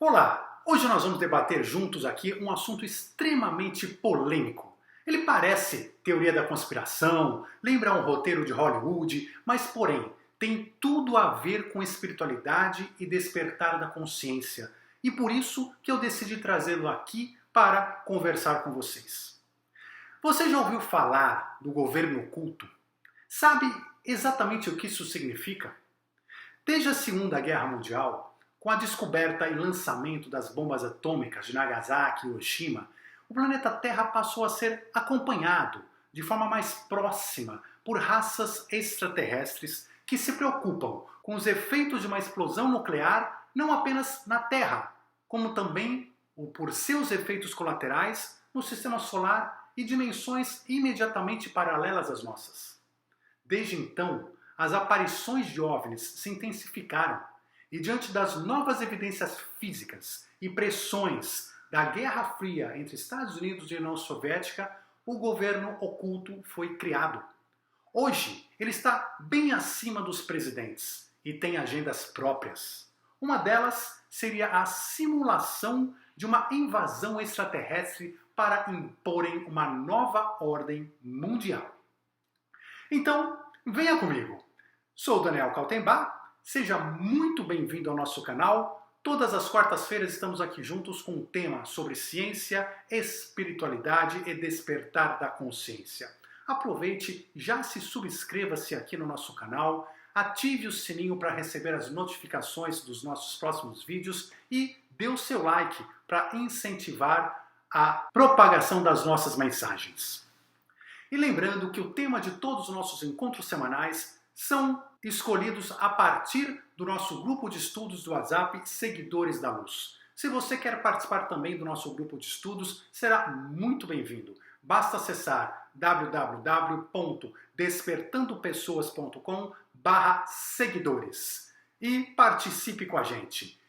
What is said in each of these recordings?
Olá! Hoje nós vamos debater juntos aqui um assunto extremamente polêmico. Ele parece teoria da conspiração, lembra um roteiro de Hollywood, mas porém tem tudo a ver com espiritualidade e despertar da consciência. E por isso que eu decidi trazê-lo aqui para conversar com vocês. Você já ouviu falar do governo oculto? Sabe exatamente o que isso significa? Desde a Segunda Guerra Mundial, com a descoberta e lançamento das bombas atômicas de Nagasaki e Hiroshima, o planeta Terra passou a ser acompanhado de forma mais próxima por raças extraterrestres que se preocupam com os efeitos de uma explosão nuclear não apenas na Terra, como também por seus efeitos colaterais no sistema solar e dimensões imediatamente paralelas às nossas. Desde então, as aparições de OVNIs se intensificaram. E diante das novas evidências físicas e pressões da Guerra Fria entre Estados Unidos e União Soviética, o governo oculto foi criado. Hoje, ele está bem acima dos presidentes e tem agendas próprias. Uma delas seria a simulação de uma invasão extraterrestre para imporem uma nova ordem mundial. Então, venha comigo. Sou Daniel Kaltenbach. Seja muito bem-vindo ao nosso canal. Todas as quartas-feiras estamos aqui juntos com um tema sobre ciência, espiritualidade e despertar da consciência. Aproveite, já se subscreva-se aqui no nosso canal, ative o sininho para receber as notificações dos nossos próximos vídeos e dê o seu like para incentivar a propagação das nossas mensagens. E lembrando que o tema de todos os nossos encontros semanais são escolhidos a partir do nosso grupo de estudos do WhatsApp Seguidores da Luz. Se você quer participar também do nosso grupo de estudos, será muito bem-vindo. Basta acessar www.despertandopessoas.com/seguidores e participe com a gente.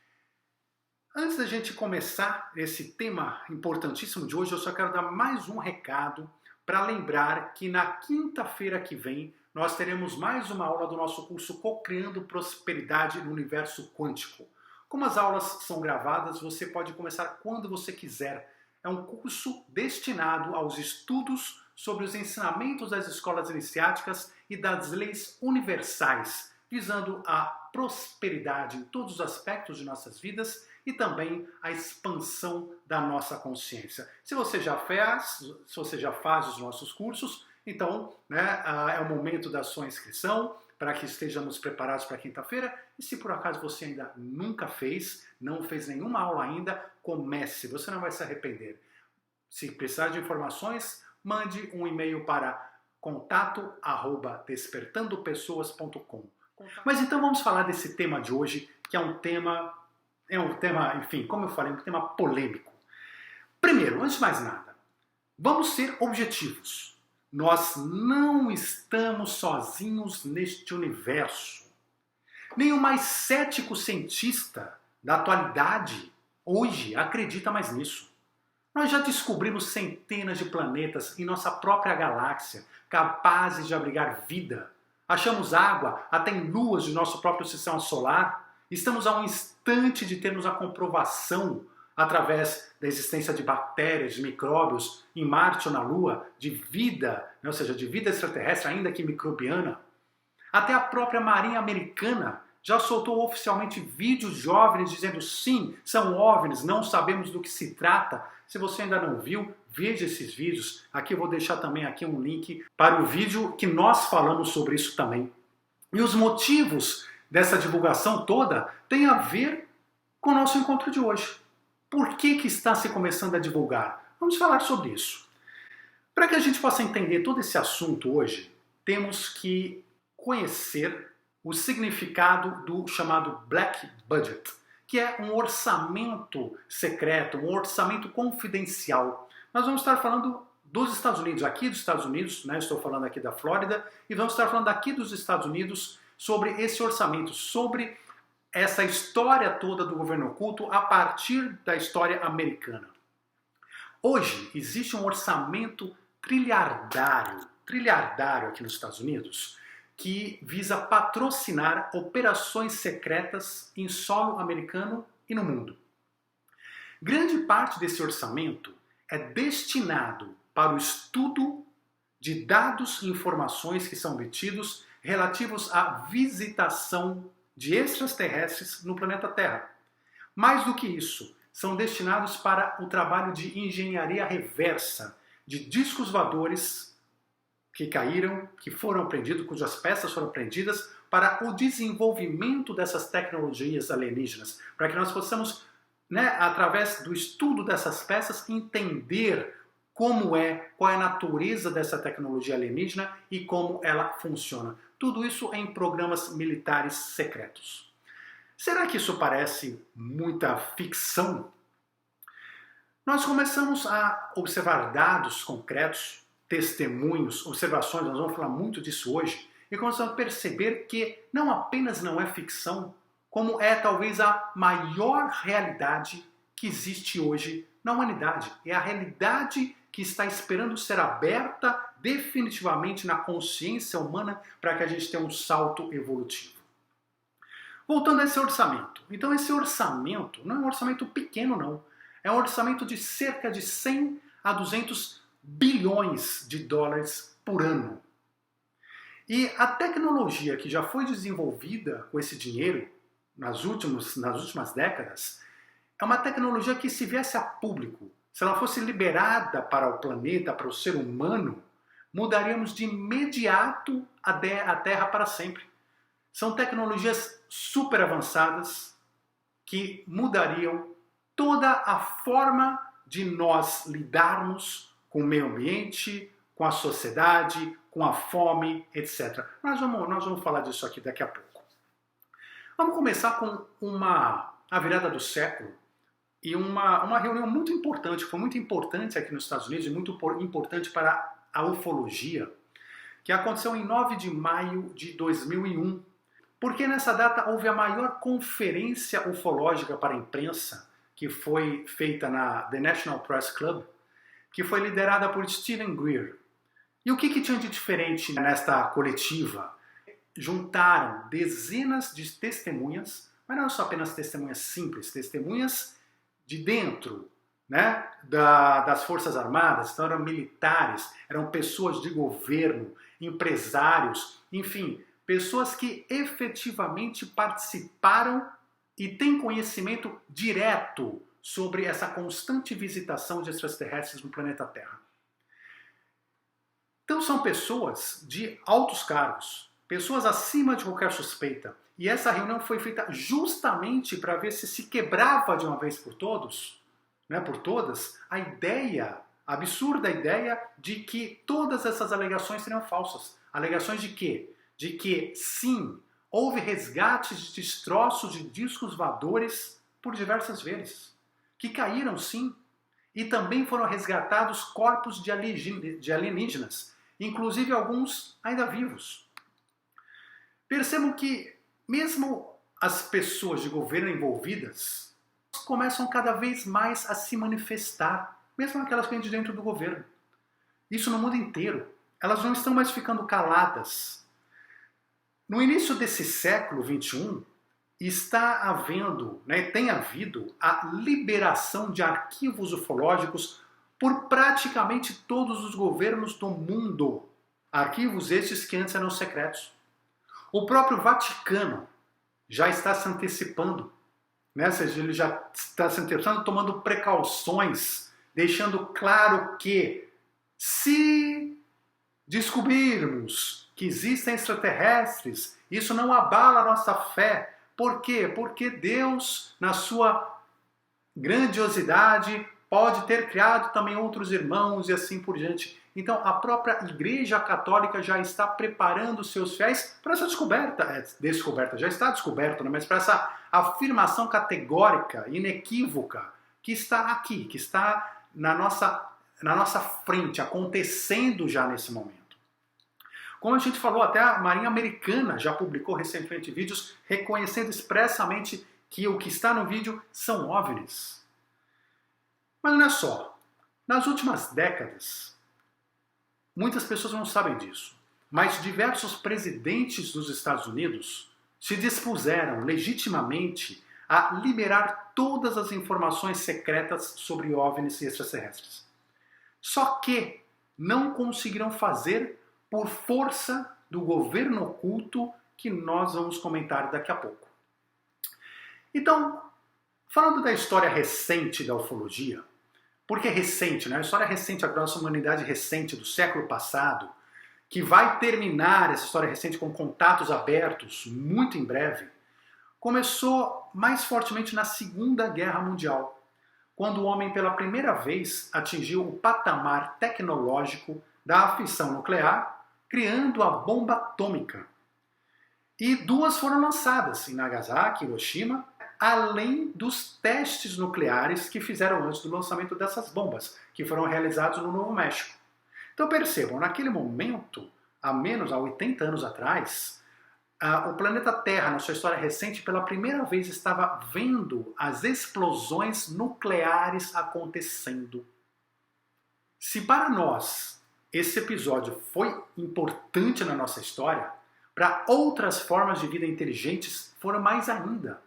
Antes da gente começar esse tema importantíssimo de hoje, eu só quero dar mais um recado para lembrar que na quinta-feira que vem nós teremos mais uma aula do nosso curso Co-Criando Prosperidade no Universo Quântico. Como as aulas são gravadas, você pode começar quando você quiser. É um curso destinado aos estudos sobre os ensinamentos das escolas iniciáticas e das leis universais, visando a prosperidade em todos os aspectos de nossas vidas e também a expansão da nossa consciência. Se você já faz os nossos cursos, então, é o momento da sua inscrição para que estejamos preparados para quinta-feira. E se por acaso você ainda nunca fez, não fez nenhuma aula ainda, comece, você não vai se arrepender. Se precisar de informações, mande um e-mail para contato@despertandopessoas.com. Mas então vamos falar desse tema de hoje, que é um tema, enfim, como eu falei, um tema polêmico. Primeiro, antes de mais nada, vamos ser objetivos. Nós não estamos sozinhos neste universo. Nem o mais cético cientista da atualidade hoje acredita mais nisso. Nós já descobrimos centenas de planetas em nossa própria galáxia capazes de abrigar vida. Achamos água até em luas de nosso próprio sistema solar. Estamos a um instante de termos a comprovação através da existência de bactérias, de micróbios em Marte ou na Lua, de vida, ou seja, de vida extraterrestre, ainda que microbiana. Até a própria Marinha Americana já soltou oficialmente vídeos de OVNIs dizendo sim, são OVNIs, não sabemos do que se trata. Se você ainda não viu, veja esses vídeos. Aqui eu vou deixar também aqui um link para o vídeo que nós falamos sobre isso também. E os motivos dessa divulgação toda têm a ver com o nosso encontro de hoje. Por que está se começando a divulgar? Vamos falar sobre isso. Para que a gente possa entender todo esse assunto hoje, temos que conhecer o significado do chamado Black Budget, que é um orçamento secreto, um orçamento confidencial. Nós vamos estar falando dos Estados Unidos, aqui dos Estados Unidos, estou falando aqui da Flórida, e vamos estar falando aqui dos Estados Unidos sobre esse orçamento, sobre essa história toda do governo oculto a partir da história americana. Hoje existe um orçamento trilhardário aqui nos Estados Unidos que visa patrocinar operações secretas em solo americano e no mundo. Grande parte desse orçamento é destinado para o estudo de dados e informações que são obtidos relativos à visitação de extraterrestres no planeta Terra. Mais do que isso, são destinados para o trabalho de engenharia reversa de discos voadores que caíram, que foram apreendidos, cujas peças foram apreendidas, para o desenvolvimento dessas tecnologias alienígenas, para que nós possamos, através do estudo dessas peças, entender qual é a natureza dessa tecnologia alienígena e como ela funciona. Tudo isso em programas militares secretos. Será que isso parece muita ficção? Nós começamos a observar dados concretos, testemunhos, observações, nós vamos falar muito disso hoje, e começamos a perceber que não apenas não é ficção, como é talvez a maior realidade que existe hoje na humanidade. É a realidade que está esperando ser aberta definitivamente na consciência humana para que a gente tenha um salto evolutivo. Voltando a esse orçamento. Então esse orçamento não é um orçamento pequeno, não. É um orçamento de cerca de 100 a 200 bilhões de dólares por ano. E a tecnologia que já foi desenvolvida com esse dinheiro nas últimas décadas é uma tecnologia que, se viesse a público, se ela fosse liberada para o planeta, para o ser humano, mudaríamos de imediato a Terra para sempre. São tecnologias super avançadas que mudariam toda a forma de nós lidarmos com o meio ambiente, com a sociedade, com a fome, etc. Nós vamos falar disso aqui daqui a pouco. Vamos começar com a virada do século e uma reunião muito importante, que foi muito importante aqui nos Estados Unidos e muito importante para a ufologia, que aconteceu em 9 de maio de 2001, porque nessa data houve a maior conferência ufológica para a imprensa, que foi feita na The National Press Club, que foi liderada por Stephen Greer. E o que tinha de diferente nesta coletiva? Juntaram dezenas de testemunhas, mas não só apenas testemunhas simples, testemunhas de dentro, das Forças Armadas, então eram militares, eram pessoas de governo, empresários, enfim, pessoas que efetivamente participaram e têm conhecimento direto sobre essa constante visitação de extraterrestres no planeta Terra. Então são pessoas de altos cargos, pessoas acima de qualquer suspeita. E essa reunião foi feita justamente para ver se quebrava de uma vez por todas, a absurda ideia de que todas essas alegações seriam falsas. Alegações de quê? De que, sim, houve resgates de destroços de discos voadores por diversas vezes, que caíram, sim, e também foram resgatados corpos de alienígenas, inclusive alguns ainda vivos. Percebam que mesmo as pessoas de governo envolvidas começam cada vez mais a se manifestar, mesmo aquelas que vêm de dentro do governo. Isso no mundo inteiro. Elas não estão mais ficando caladas. No início desse século XXI, tem havido a liberação de arquivos ufológicos por praticamente todos os governos do mundo. Arquivos estes que antes eram secretos. O próprio Vaticano já está se antecipando, ou seja, ele já está se antecipando, tomando precauções, deixando claro que se descobrirmos que existem extraterrestres, isso não abala a nossa fé. Por quê? Porque Deus, na sua grandiosidade, pode ter criado também outros irmãos e assim por diante. Então a própria Igreja Católica já está preparando seus fiéis para essa descoberta, já está descoberta, mas para essa afirmação categórica, inequívoca, que está aqui, que está na nossa frente, acontecendo já nesse momento. Como a gente falou, até a Marinha Americana já publicou recentemente vídeos reconhecendo expressamente que o que está no vídeo são OVNIs. Mas não é só. Nas últimas décadas, muitas pessoas não sabem disso, mas diversos presidentes dos Estados Unidos se dispuseram legitimamente a liberar todas as informações secretas sobre OVNIs e extraterrestres. Só que não conseguiram fazer por força do governo oculto que nós vamos comentar daqui a pouco. Então, falando da história recente da ufologia, porque é recente, né? A história recente da nossa humanidade recente do século passado, que vai terminar essa história recente com contatos abertos muito em breve, começou mais fortemente na Segunda Guerra Mundial, quando o homem pela primeira vez atingiu o patamar tecnológico da afissão nuclear, criando a bomba atômica. E duas foram lançadas, em Nagasaki e Hiroshima, além dos testes nucleares que fizeram antes do lançamento dessas bombas, que foram realizados no Novo México. Então percebam, naquele momento, há 80 anos atrás, o planeta Terra, na sua história recente, pela primeira vez estava vendo as explosões nucleares acontecendo. Se para nós esse episódio foi importante na nossa história, para outras formas de vida inteligentes foram mais ainda.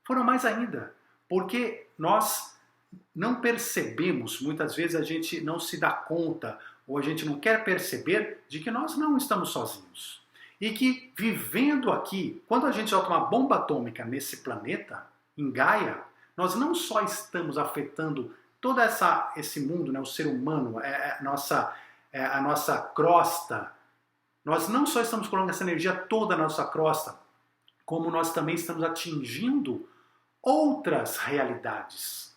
Foram mais ainda, porque nós não percebemos, muitas vezes a gente não se dá conta, ou a gente não quer perceber de que nós não estamos sozinhos. E que vivendo aqui, quando a gente joga uma bomba atômica nesse planeta, em Gaia, nós não só estamos afetando todo esse mundo, né, o ser humano, a nossa crosta, nós não só estamos colocando essa energia toda na nossa crosta, como nós também estamos atingindo outras realidades.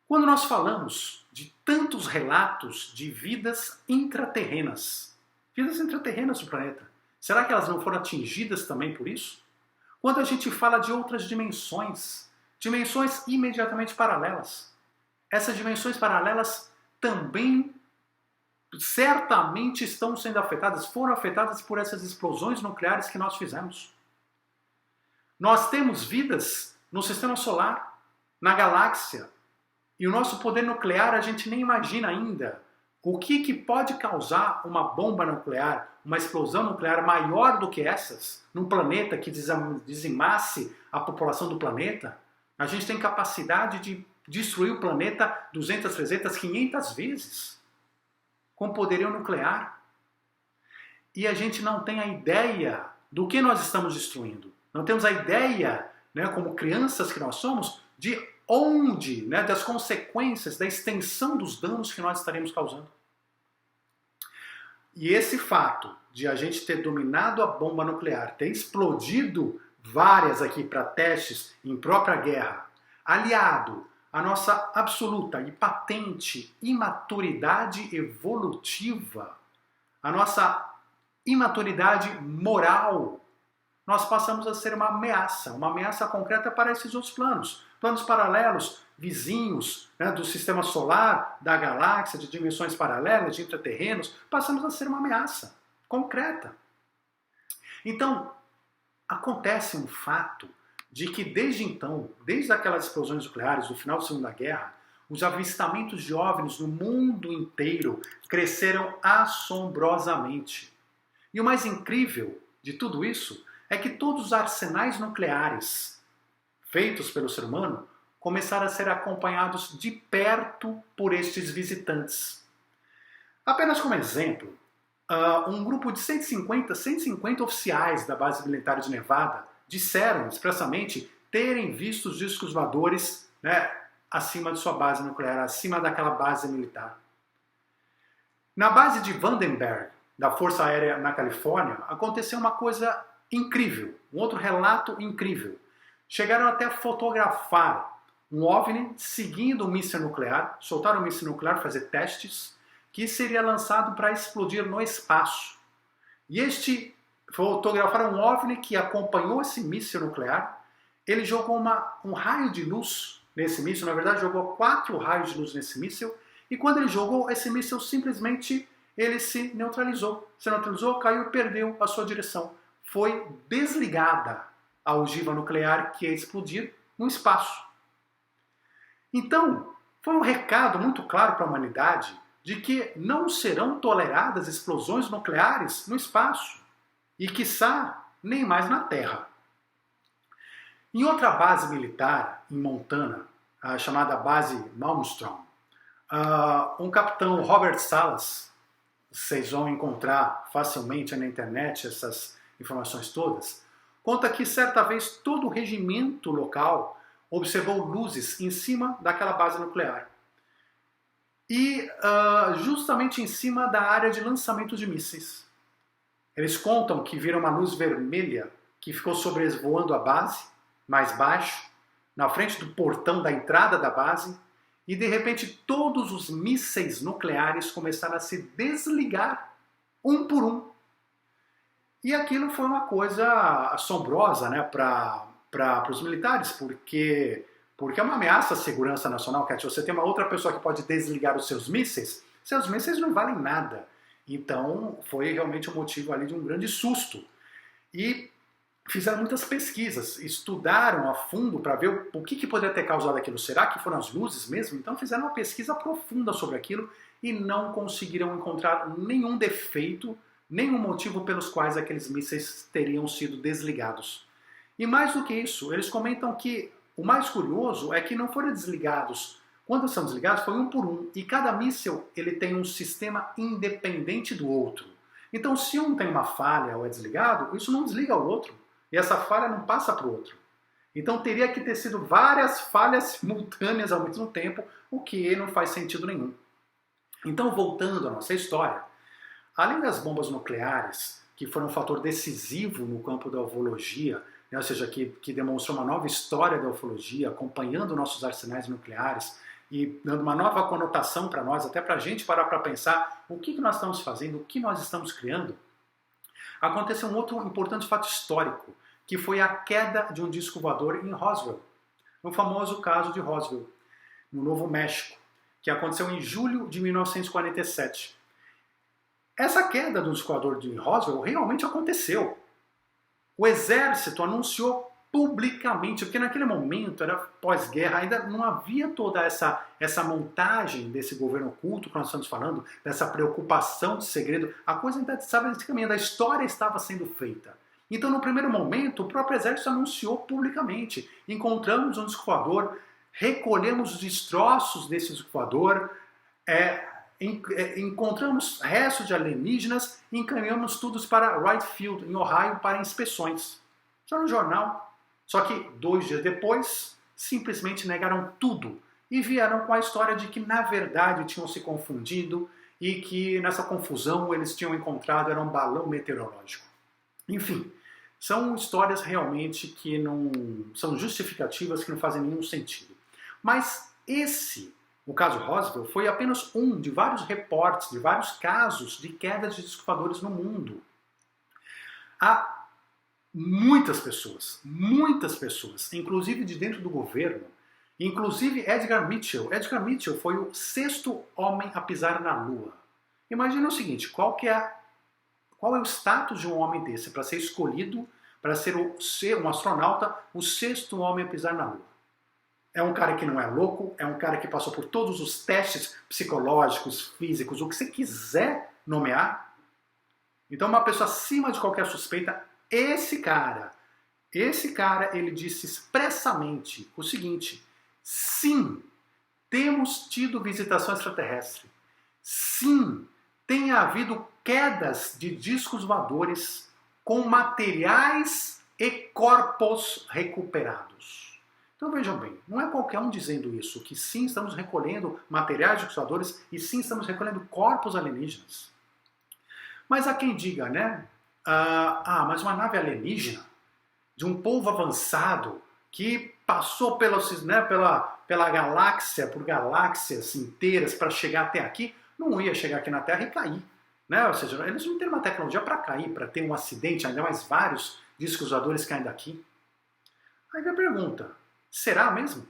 Quando nós falamos de tantos relatos de vidas intraterrenas do planeta, será que elas não foram atingidas também por isso? Quando a gente fala de outras dimensões imediatamente paralelas, essas dimensões paralelas também certamente estão sendo afetadas, foram afetadas por essas explosões nucleares que nós fizemos. Nós temos vidas no sistema solar, na galáxia, e o nosso poder nuclear a gente nem imagina ainda. O que pode causar uma bomba nuclear, uma explosão nuclear maior do que essas, num planeta que dizimasse a população do planeta? A gente tem capacidade de destruir o planeta 200, 300, 500 vezes com poderio nuclear. E a gente não tem a ideia do que nós estamos destruindo. Não temos a ideia, né, como crianças que nós somos, de onde, né, das consequências, da extensão dos danos que nós estaremos causando. E esse fato de a gente ter dominado a bomba nuclear, ter explodido várias aqui para testes em própria guerra, aliado à nossa absoluta e patente imaturidade evolutiva, a nossa imaturidade moral, nós passamos a ser uma ameaça concreta para esses outros planos paralelos, vizinhos, né, do sistema solar, da galáxia, de dimensões paralelas, de intraterrenos, passamos a ser uma ameaça concreta. Então, acontece um fato de que desde então, desde aquelas explosões nucleares do final da Segunda Guerra, os avistamentos de OVNIs no mundo inteiro cresceram assombrosamente. E o mais incrível de tudo isso é que todos os arsenais nucleares feitos pelo ser humano começaram a ser acompanhados de perto por estes visitantes. Apenas como exemplo, um grupo de 150 oficiais da base militar de Nevada disseram expressamente terem visto os discos voadores, né, acima de sua base nuclear, acima daquela base militar. Na base de Vandenberg, da Força Aérea na Califórnia, aconteceu uma coisa incrível, um outro relato incrível. Chegaram até a fotografar um OVNI seguindo um míssil nuclear, soltaram um míssil nuclear, fazer testes, que seria lançado para explodir no espaço. E fotografaram um OVNI que acompanhou esse míssil nuclear. Ele jogou um raio de luz nesse míssil, na verdade jogou 4 raios de luz nesse míssil, e quando ele jogou, esse míssil simplesmente ele se neutralizou. Se neutralizou, caiu e perdeu a sua direção. Foi desligada a ogiva nuclear que ia explodir no espaço. Então, foi um recado muito claro para a humanidade de que não serão toleradas explosões nucleares no espaço e, quiçá, nem mais na Terra. Em outra base militar, em Montana, a chamada base Malmstrom, um capitão Robert Salas, vocês vão encontrar facilmente na internet essas informações todas, conta que certa vez todo o regimento local observou luzes em cima daquela base nuclear. E justamente em cima da área de lançamento de mísseis. Eles contam que viram uma luz vermelha que ficou sobrevoando a base, mais baixo, na frente do portão da entrada da base, e de repente todos os mísseis nucleares começaram a se desligar, um por um. E aquilo foi uma coisa assombrosa, né, para os militares, porque é uma ameaça à segurança nacional, que você tem uma outra pessoa que pode desligar os seus mísseis não valem nada. Então foi realmente um motivo ali de um grande susto. E fizeram muitas pesquisas, estudaram a fundo para ver o que poderia ter causado aquilo. Será que foram as luzes mesmo? Então fizeram uma pesquisa profunda sobre aquilo e não conseguiram encontrar nenhum defeito, nenhum motivo pelos quais aqueles mísseis teriam sido desligados. E mais do que isso, eles comentam que o mais curioso é que não foram desligados. Quando são desligados, foi um por um. E cada míssil ele tem um sistema independente do outro. Então, se um tem uma falha ou é desligado, isso não desliga o outro. E essa falha não passa para o outro. Então, teria que ter sido várias falhas simultâneas ao mesmo tempo, o que não faz sentido nenhum. Então, voltando à nossa história, além das bombas nucleares, que foram um fator decisivo no campo da ufologia, né, ou seja, que demonstrou uma nova história da ufologia, acompanhando nossos arsenais nucleares e dando uma nova conotação para nós, até para a gente parar para pensar o que nós estamos fazendo, o que nós estamos criando, aconteceu um outro importante fato histórico, que foi a queda de um disco voador em Roswell, no famoso caso de Roswell, no Novo México, que aconteceu em julho de 1947. Essa queda do disco voador de Roswell realmente aconteceu. O exército anunciou publicamente, porque naquele momento, era pós-guerra, ainda não havia toda essa montagem desse governo oculto que nós estamos falando, dessa preocupação de segredo. A coisa ainda estava nesse caminho, a história estava sendo feita. Então, no primeiro momento, o próprio exército anunciou publicamente. Encontramos um disco voador, recolhemos os destroços desse disco voador, encontramos restos de alienígenas e encaminhamos tudo para Wright Field, em Ohio, para inspeções. Só no jornal. Só que 2 dias depois, simplesmente negaram tudo e vieram com a história de que, na verdade, tinham se confundido e que nessa confusão eles tinham encontrado era um balão meteorológico. Enfim, são histórias realmente que não são justificativas, que não fazem nenhum sentido. Mas o caso Roswell, foi apenas um de vários reportes, de vários casos de quedas de discos voadores no mundo. Há muitas pessoas, inclusive de dentro do governo, inclusive Edgar Mitchell. Edgar Mitchell foi o 6º homem a pisar na Lua. Imagina o seguinte, qual é o status de um homem desse para ser escolhido, para ser um astronauta, o 6º homem a pisar na Lua? É um cara que não é louco, é um cara que passou por todos os testes psicológicos, físicos, o que você quiser nomear. Então, uma pessoa acima de qualquer suspeita. Esse cara, ele disse expressamente o seguinte: sim, temos tido visitação extraterrestre. Sim, tem havido quedas de discos voadores com materiais e corpos recuperados. Então vejam bem, não é qualquer um dizendo isso, que sim, estamos recolhendo materiais de discos voadores e sim, estamos recolhendo corpos alienígenas. Mas há quem diga, né? Mas uma nave alienígena, de um povo avançado, que passou pela galáxia, por galáxias inteiras para chegar até aqui, não ia chegar aqui na Terra e cair. Né? Ou seja, eles não têm uma tecnologia para cair, para ter um acidente, ainda mais vários discos voadores caindo aqui. Aí vem a pergunta, será mesmo?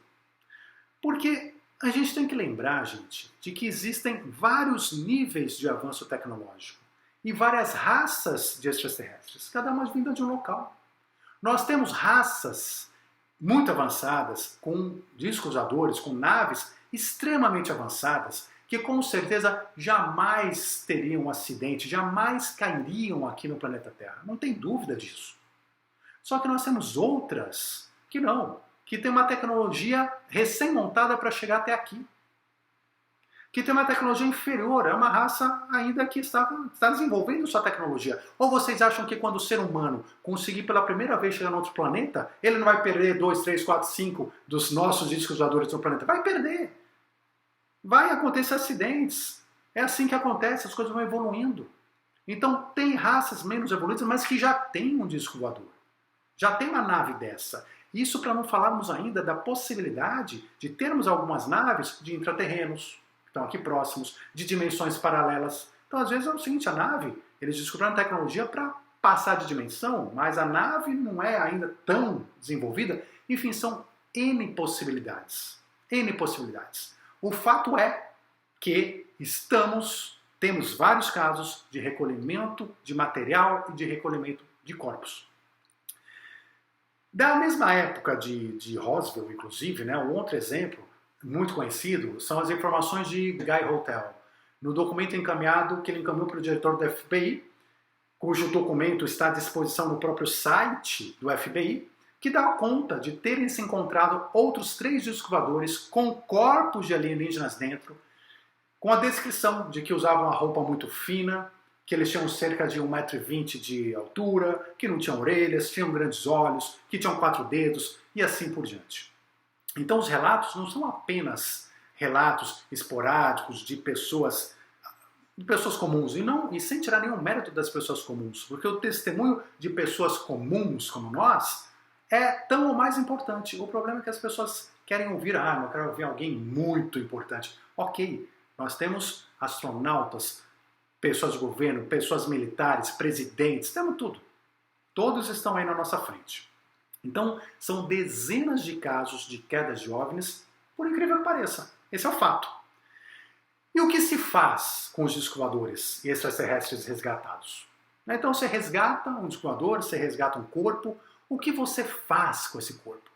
Porque a gente tem que lembrar, gente, de que existem vários níveis de avanço tecnológico e várias raças de extraterrestres, cada uma vinda de um local. Nós temos raças muito avançadas, com discos voadores, com naves extremamente avançadas, que com certeza jamais teriam um acidente, jamais cairiam aqui no planeta Terra. Não tem dúvida disso. Só que nós temos outras que não, que tem uma tecnologia recém-montada para chegar até aqui, que tem uma tecnologia inferior, é uma raça ainda que está desenvolvendo sua tecnologia. Ou vocês acham que quando o ser humano conseguir pela primeira vez chegar no outro planeta, ele não vai perder 2, 3, 4, 5 dos nossos discos voadores no planeta? Vai perder. Vai acontecer acidentes. É assim que acontece, as coisas vão evoluindo. Então tem raças menos evoluídas, mas que já tem um disco voador. Já tem uma nave dessa. Isso para não falarmos ainda da possibilidade de termos algumas naves de intraterrenos, que estão aqui próximos, de dimensões paralelas. Então às vezes é o seguinte, a nave, eles descobriram tecnologia para passar de dimensão, mas a nave não é ainda tão desenvolvida. Enfim, são N possibilidades. N possibilidades. O fato é que temos vários casos de recolhimento de material e de recolhimento de corpos. Da mesma época de Roswell, inclusive, né, um outro exemplo muito conhecido são as informações de Guy Hotel, no documento encaminhado que ele encaminhou para o diretor do FBI, cujo documento está à disposição no próprio site do FBI, que dá conta de terem se encontrado outros 3 discos voadores com corpos de alienígenas dentro, com a descrição de que usavam uma roupa muito fina, que eles tinham cerca de 1,20 m de altura, que não tinham orelhas, tinham grandes olhos, que tinham 4 dedos e assim por diante. Então os relatos não são apenas relatos esporádicos de pessoas comuns, e sem tirar nenhum mérito das pessoas comuns, porque o testemunho de pessoas comuns como nós é tão ou mais importante. O problema é que as pessoas querem ouvir, eu quero ouvir alguém muito importante. Ok, nós temos astronautas, pessoas de governo, pessoas militares, presidentes, temos tudo. Todos estão aí na nossa frente. Então, são dezenas de casos de quedas de OVNIs, por incrível que pareça. Esse é o fato. E o que se faz com os discos voadores e extraterrestres resgatados? Então, você resgata um disco voador, você resgata um corpo, o que você faz com esse corpo?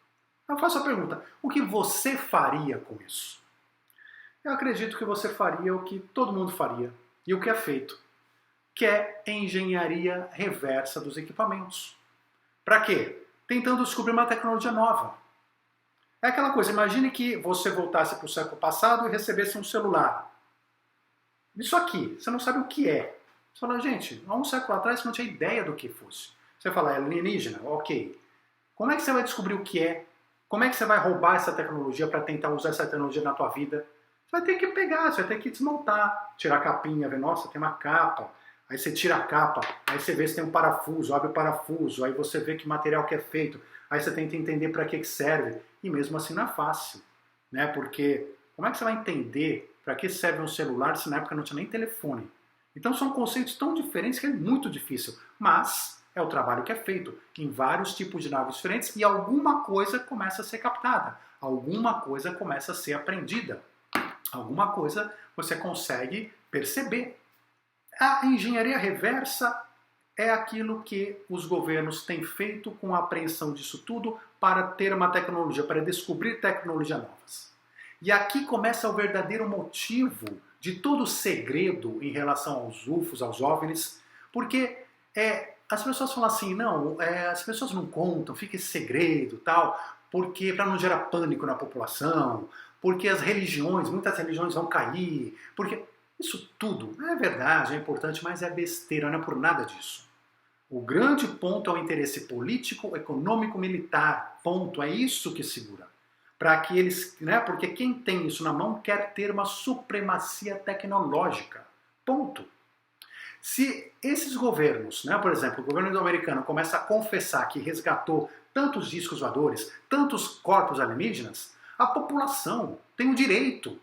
Eu faço a pergunta, o que você faria com isso? Eu acredito que você faria o que todo mundo faria, e o que é feito, que é engenharia reversa dos equipamentos. Para quê? Tentando descobrir uma tecnologia nova. É aquela coisa, imagine que você voltasse para o século passado e recebesse um celular. Isso aqui, você não sabe o que é. Você fala, gente, há um século atrás você não tinha ideia do que fosse. Você fala, é alienígena? Ok. Como é que você vai descobrir o que é? Como é que você vai roubar essa tecnologia para tentar usar essa tecnologia na tua vida? Você vai ter que pegar, você vai ter que desmontar, tirar a capinha, ver, nossa, tem uma capa. Aí você tira a capa, aí você vê se tem um parafuso, abre o parafuso, aí você vê que material que é feito, aí você tenta entender para que serve. E mesmo assim não é fácil, né? Porque como é que você vai entender para que serve um celular se na época não tinha nem telefone? Então são conceitos tão diferentes que é muito difícil, mas é o trabalho que é feito em vários tipos de naves diferentes e alguma coisa começa a ser captada, alguma coisa começa a ser aprendida, alguma coisa você consegue perceber. A engenharia reversa é aquilo que os governos têm feito com a apreensão disso tudo para ter uma tecnologia, para descobrir tecnologias novas. E aqui começa o verdadeiro motivo de todo o segredo em relação aos UFOs, aos OVNIs, porque as pessoas falam assim, não, as pessoas não contam, fica esse segredo tal, porque para não gerar pânico na população, porque as religiões, muitas religiões vão cair, porque isso tudo é verdade, é importante, mas é besteira, não é por nada disso. O grande ponto é o interesse político, econômico, militar, ponto, é isso que segura. Para que eles, porque quem tem isso na mão quer ter uma supremacia tecnológica, ponto. Se esses governos, por exemplo, o governo americano começa a confessar que resgatou tantos discos voadores, tantos corpos alienígenas, a população tem o direito,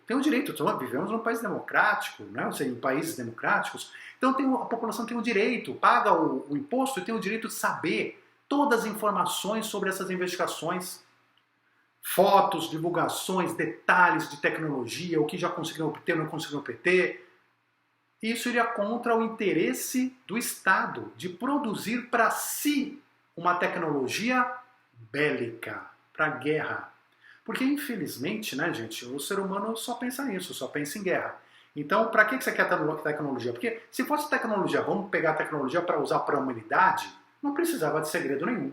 vivemos num país democrático, em países democráticos, então a população tem o direito, paga o imposto e tem o direito de saber todas as informações sobre essas investigações, fotos, divulgações, detalhes de tecnologia, o que já conseguiram obter, não conseguiram obter. Isso iria contra o interesse do Estado de produzir para si uma tecnologia bélica, para guerra. Porque, infelizmente, gente, o ser humano só pensa nisso, só pensa em guerra. Então, para que você quer tecnologia? Porque se fosse tecnologia, vamos pegar a tecnologia para usar para a humanidade, não precisava de segredo nenhum.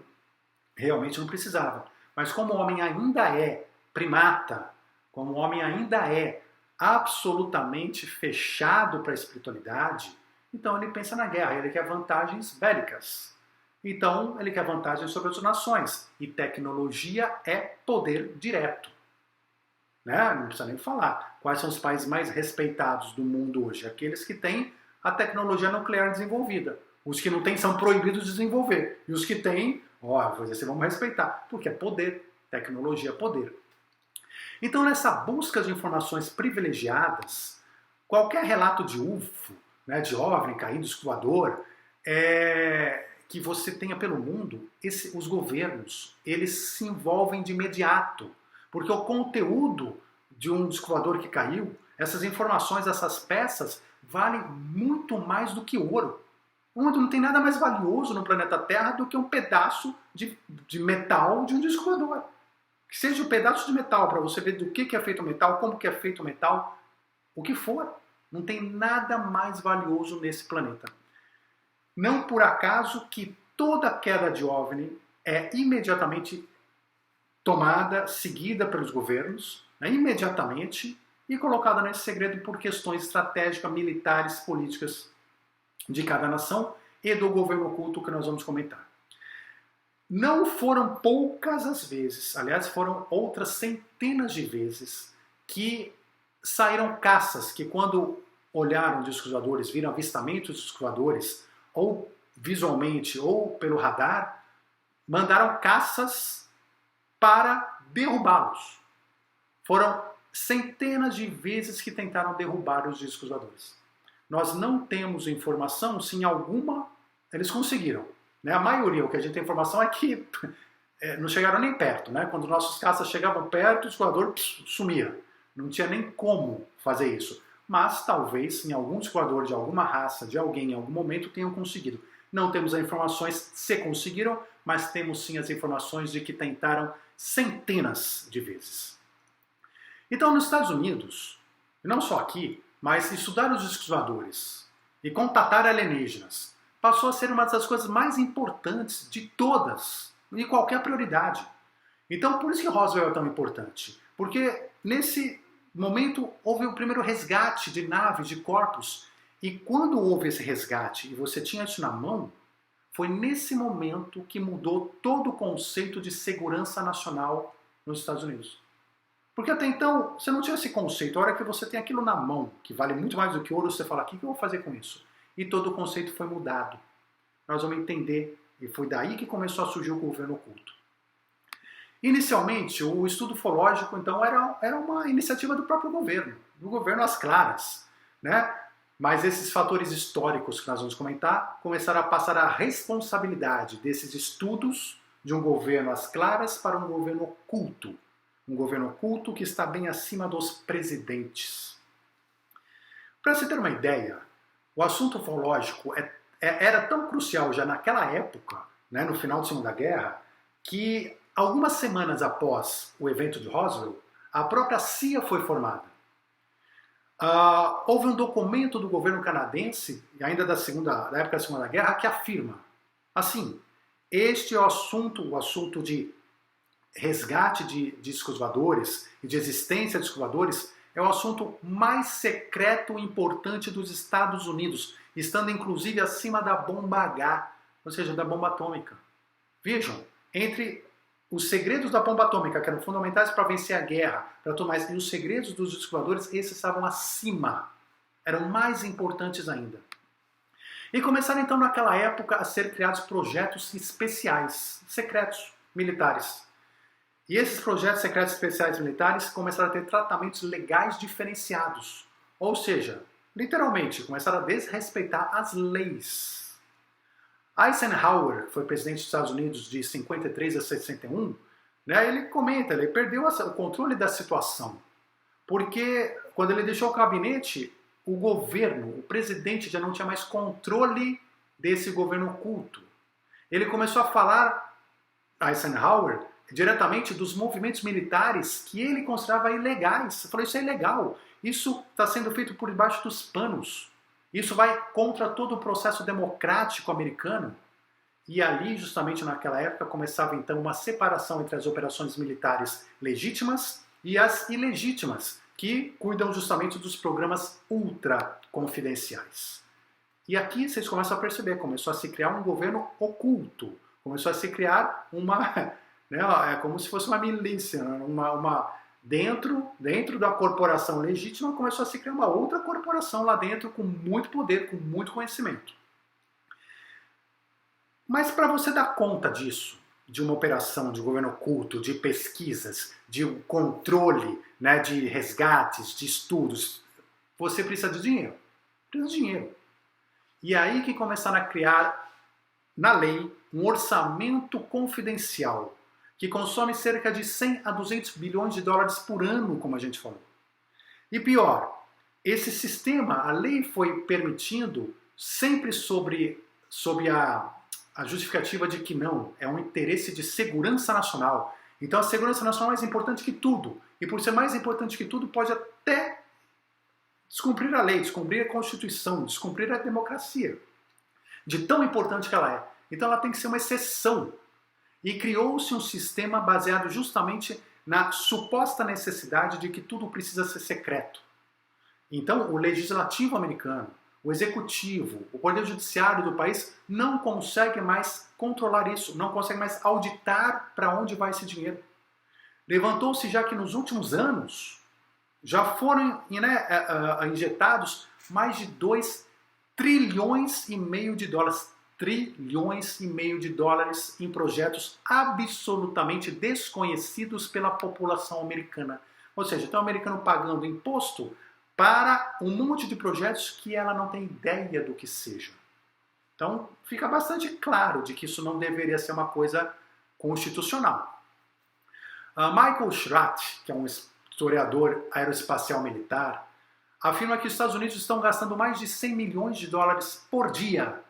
Realmente não precisava. Mas como o homem ainda é primata, como o homem ainda é absolutamente fechado para a espiritualidade, então ele pensa na guerra, ele quer vantagens bélicas. Então ele quer vantagens sobre as nações. E tecnologia é poder direto. Né? Não precisa nem falar. Quais são os países mais respeitados do mundo hoje? Aqueles que têm a tecnologia nuclear desenvolvida. Os que não têm são proibidos de desenvolver. E os que têm, vocês vão respeitar. Porque é poder. Tecnologia é poder. Então, nessa busca de informações privilegiadas, qualquer relato de UFO, né, de OVNI, caído, escoador, que você tenha pelo mundo, os governos, eles se envolvem de imediato. Porque o conteúdo de um escoador que caiu, essas informações, essas peças, valem muito mais do que ouro. Não tem nada mais valioso no planeta Terra do que um pedaço de metal de um disco voador. Que seja um pedaço de metal, para você ver do que é feito o metal, como que é feito o metal, o que for. Não tem nada mais valioso nesse planeta. Não por acaso que toda queda de OVNI é imediatamente tomada, seguida pelos governos, né, imediatamente, e colocada nesse segredo por questões estratégicas, militares, políticas de cada nação e do governo oculto que nós vamos comentar. Não foram poucas as vezes, aliás, foram outras centenas de vezes que saíram caças que, quando olharam discos voadores, viram avistamentos de discos voadores, ou visualmente ou pelo radar, mandaram caças para derrubá-los. Foram centenas de vezes que tentaram derrubar os discos voadores. Nós não temos informação se em alguma eles conseguiram. Né? A maioria, o que a gente tem informação é que não chegaram nem perto. Né? Quando nossos caças chegavam perto, o escoador sumia. Não tinha nem como fazer isso. Mas talvez em algum escoador de alguma raça, de alguém, em algum momento, tenham conseguido. Não temos as informações se conseguiram, mas temos sim as informações de que tentaram centenas de vezes. Então, nos Estados Unidos, e não só aqui, mas estudar os discos voadores e contatar alienígenas passou a ser uma das coisas mais importantes de todas, de qualquer prioridade. Então, por isso que Roswell é tão importante. Porque nesse momento houve o primeiro resgate de naves, de corpos. E quando houve esse resgate e você tinha isso na mão, foi nesse momento que mudou todo o conceito de segurança nacional nos Estados Unidos. Porque até então você não tinha esse conceito. A hora que você tem aquilo na mão, que vale muito mais do que ouro, você fala, o que eu vou fazer com isso? E todo o conceito foi mudado. Nós vamos entender, e foi daí que começou a surgir o governo oculto. Inicialmente, o estudo ufológico, então, era uma iniciativa do próprio governo, do governo às claras, né? Mas esses fatores históricos que nós vamos comentar começaram a passar a responsabilidade desses estudos de um governo às claras para um governo oculto. Um governo oculto que está bem acima dos presidentes. Para você ter uma ideia, o assunto ufológico era tão crucial já naquela época, né, no final da Segunda Guerra, que algumas semanas após o evento de Roswell, a própria CIA foi formada. Houve um documento do governo canadense, ainda da época da Segunda Guerra, que afirma assim: este é o assunto de resgate de discos voadores e de existência de discos voadores, é o assunto mais secreto e importante dos Estados Unidos, estando inclusive acima da bomba H, ou seja, da bomba atômica. Vejam, entre os segredos da bomba atômica, que eram fundamentais para vencer a guerra, para tudo mais, e os segredos dos discos voadores, esses estavam acima, eram mais importantes ainda. E começaram então naquela época a ser criados projetos especiais, secretos, militares. E esses projetos secretos especiais militares começaram a ter tratamentos legais diferenciados. Ou seja, literalmente, começaram a desrespeitar as leis. Eisenhower, que foi presidente dos Estados Unidos de 53 a 61, né, ele comenta, ele perdeu o controle da situação. Porque quando ele deixou o gabinete, o governo, o presidente já não tinha mais controle desse governo oculto. Ele começou a falar, Eisenhower, diretamente dos movimentos militares que ele considerava ilegais. Ele falou, isso é ilegal, isso está sendo feito por debaixo dos panos, isso vai contra todo o processo democrático americano. E ali, justamente naquela época, começava então uma separação entre as operações militares legítimas e as ilegítimas, que cuidam justamente dos programas ultra confidenciais. E aqui vocês começam a perceber, começou a se criar um governo oculto, começou a se criar uma, né, é como se fosse uma milícia, dentro da corporação legítima começou a se criar uma outra corporação lá dentro com muito poder, com muito conhecimento. Mas para você dar conta disso, de uma operação de governo oculto, de pesquisas, de controle, né, de resgates, de estudos, você precisa de dinheiro. Precisa de dinheiro. E aí que começaram a criar, na lei, um orçamento confidencial, que consome cerca de 100 a 200 bilhões de dólares por ano, como a gente falou. E pior, esse sistema, a lei foi permitindo sempre sob a justificativa de que não, é um interesse de segurança nacional. Então a segurança nacional é mais importante que tudo. E por ser mais importante que tudo, pode até descumprir a lei, descumprir a Constituição, descumprir a democracia. De tão importante que ela é. Então ela tem que ser uma exceção. E criou-se um sistema baseado justamente na suposta necessidade de que tudo precisa ser secreto. Então o legislativo americano, o executivo, o poder judiciário do país não consegue mais controlar isso, não consegue mais auditar para onde vai esse dinheiro. Levantou-se já que nos últimos anos já foram, né, injetados mais de 2 trilhões e meio de dólares. Trilhões e meio de dólares em projetos absolutamente desconhecidos pela população americana. Ou seja, tem o americano pagando imposto para um monte de projetos que ela não tem ideia do que seja. Então, fica bastante claro de que isso não deveria ser uma coisa constitucional. Michael Schratt, que é um historiador aeroespacial militar, afirma que os Estados Unidos estão gastando mais de 100 milhões de dólares por dia,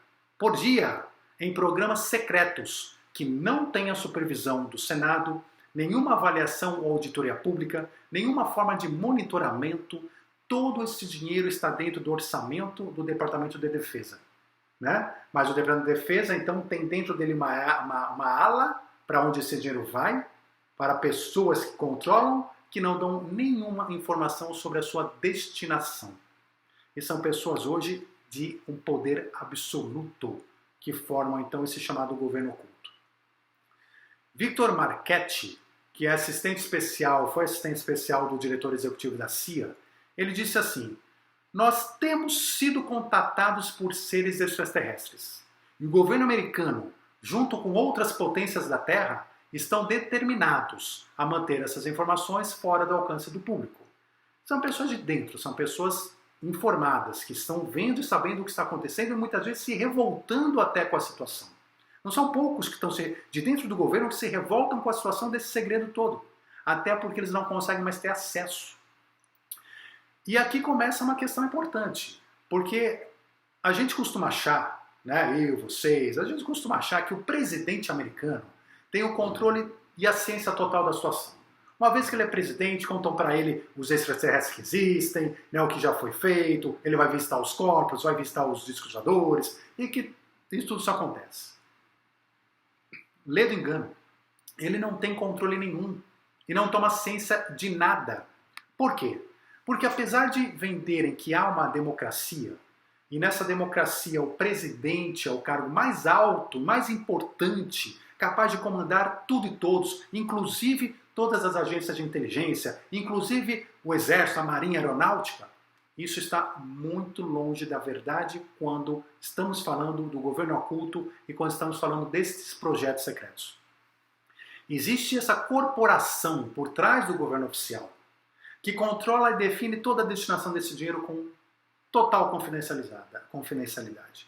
em programas secretos que não têm a supervisão do Senado, nenhuma avaliação ou auditoria pública, nenhuma forma de monitoramento. Todo esse dinheiro está dentro do orçamento do Departamento de Defesa. Né? Mas o Departamento de Defesa, então, tem dentro dele uma ala para onde esse dinheiro vai, para pessoas que controlam, que não dão nenhuma informação sobre a sua destinação. E são pessoas hoje de um poder absoluto que formam, então, esse chamado governo oculto. Victor Marchetti, que é foi assistente especial do diretor executivo da CIA, ele disse assim: nós temos sido contatados por seres extraterrestres. E o governo americano, junto com outras potências da Terra, estão determinados a manter essas informações fora do alcance do público. São pessoas de dentro, são pessoas informadas, que estão vendo e sabendo o que está acontecendo e muitas vezes se revoltando até com a situação. Não são poucos que estão de dentro do governo que se revoltam com a situação desse segredo todo, até porque eles não conseguem mais ter acesso. E aqui começa uma questão importante, porque a gente costuma achar, né, eu, vocês, a gente costuma achar que o presidente americano tem o controle e a ciência total da situação. Uma vez que ele é presidente, contam para ele os extraterrestres que existem, né, o que já foi feito, ele vai visitar os corpos, vai visitar os discos voadores, e que isso tudo só acontece. Lê do engano. Ele não tem controle nenhum e não toma ciência de nada. Por quê? Porque apesar de venderem que há uma democracia, e nessa democracia o presidente é o cargo mais alto, mais importante, capaz de comandar tudo e todos, inclusive todas as agências de inteligência, inclusive o Exército, a Marinha, a Aeronáutica, isso está muito longe da verdade quando estamos falando do governo oculto e quando estamos falando desses projetos secretos. Existe essa corporação por trás do governo oficial, que controla e define toda a destinação desse dinheiro com total confidencialidade.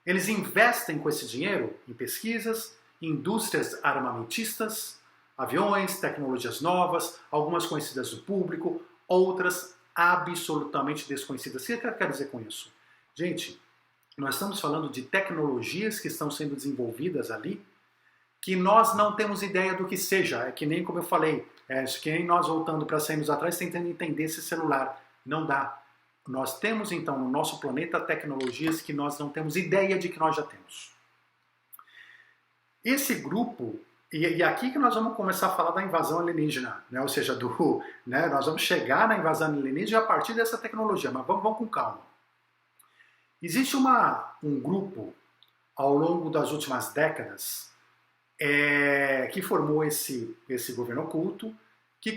Eles investem com esse dinheiro em pesquisas, indústrias armamentistas, aviões, tecnologias novas, algumas conhecidas do público, outras absolutamente desconhecidas. O que eu quero dizer com isso? Gente, nós estamos falando de tecnologias que estão sendo desenvolvidas ali, que nós não temos ideia do que seja. É que nem como eu falei, que nem nós voltando para 100 anos atrás tentando entender esse celular. Não dá. Nós temos então no nosso planeta tecnologias que nós não temos ideia de que nós já temos. Esse grupo, e aqui que nós vamos começar a falar da invasão alienígena, né? Ou seja, né? Nós vamos chegar na invasão alienígena a partir dessa tecnologia, mas vamos com calma. Existe um grupo ao longo das últimas décadas que formou esse governo oculto, que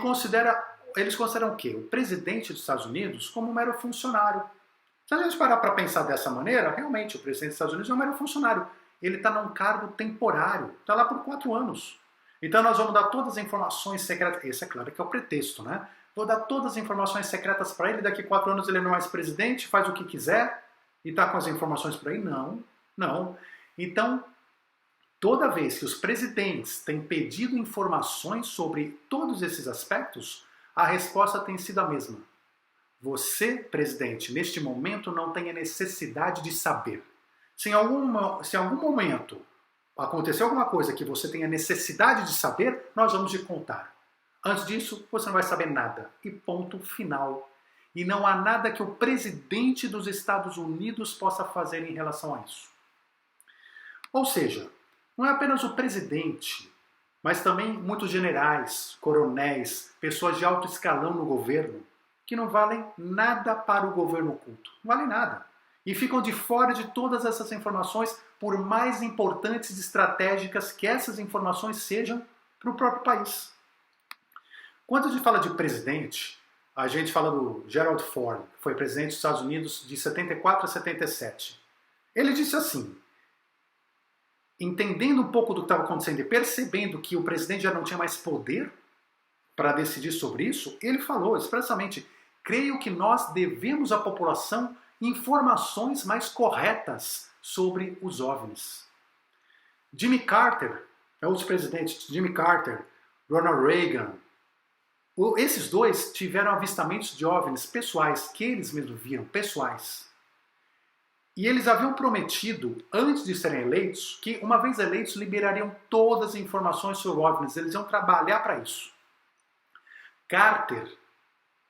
eles consideram o quê? O presidente dos Estados Unidos como um mero funcionário. Se a gente parar para pensar dessa maneira, realmente o presidente dos Estados Unidos é um mero funcionário. Ele está num cargo temporário, está lá por 4 anos. Então nós vamos dar todas as informações secretas. Esse é claro que é o pretexto, né? Vou dar todas as informações secretas para ele, daqui a 4 anos ele não é mais presidente, faz o que quiser e está com as informações por aí? Não, não. Então, toda vez que os presidentes têm pedido informações sobre todos esses aspectos, a resposta tem sido a mesma. Você, presidente, neste momento não tem a necessidade de saber. Se em algum momento aconteceu alguma coisa que você tenha necessidade de saber, nós vamos te contar. Antes disso, você não vai saber nada. E ponto final. E não há nada que o presidente dos Estados Unidos possa fazer em relação a isso. Ou seja, não é apenas o presidente, mas também muitos generais, coronéis, pessoas de alto escalão no governo, que não valem nada para o governo oculto. Não valem nada. E ficam de fora de todas essas informações, por mais importantes e estratégicas que essas informações sejam para o próprio país. Quando a gente fala de presidente, a gente fala do Gerald Ford, que foi presidente dos Estados Unidos de 74 a 77. Ele disse assim, entendendo um pouco do que estava acontecendo e percebendo que o presidente já não tinha mais poder para decidir sobre isso, ele falou expressamente, creio que nós devemos à população informações mais corretas sobre os OVNIs. Jimmy Carter, outros presidentes, Jimmy Carter, Ronald Reagan, esses dois tiveram avistamentos de OVNIs pessoais, que eles mesmos viram, pessoais. E eles haviam prometido, antes de serem eleitos, que uma vez eleitos liberariam todas as informações sobre OVNIs, eles iam trabalhar para isso. Carter,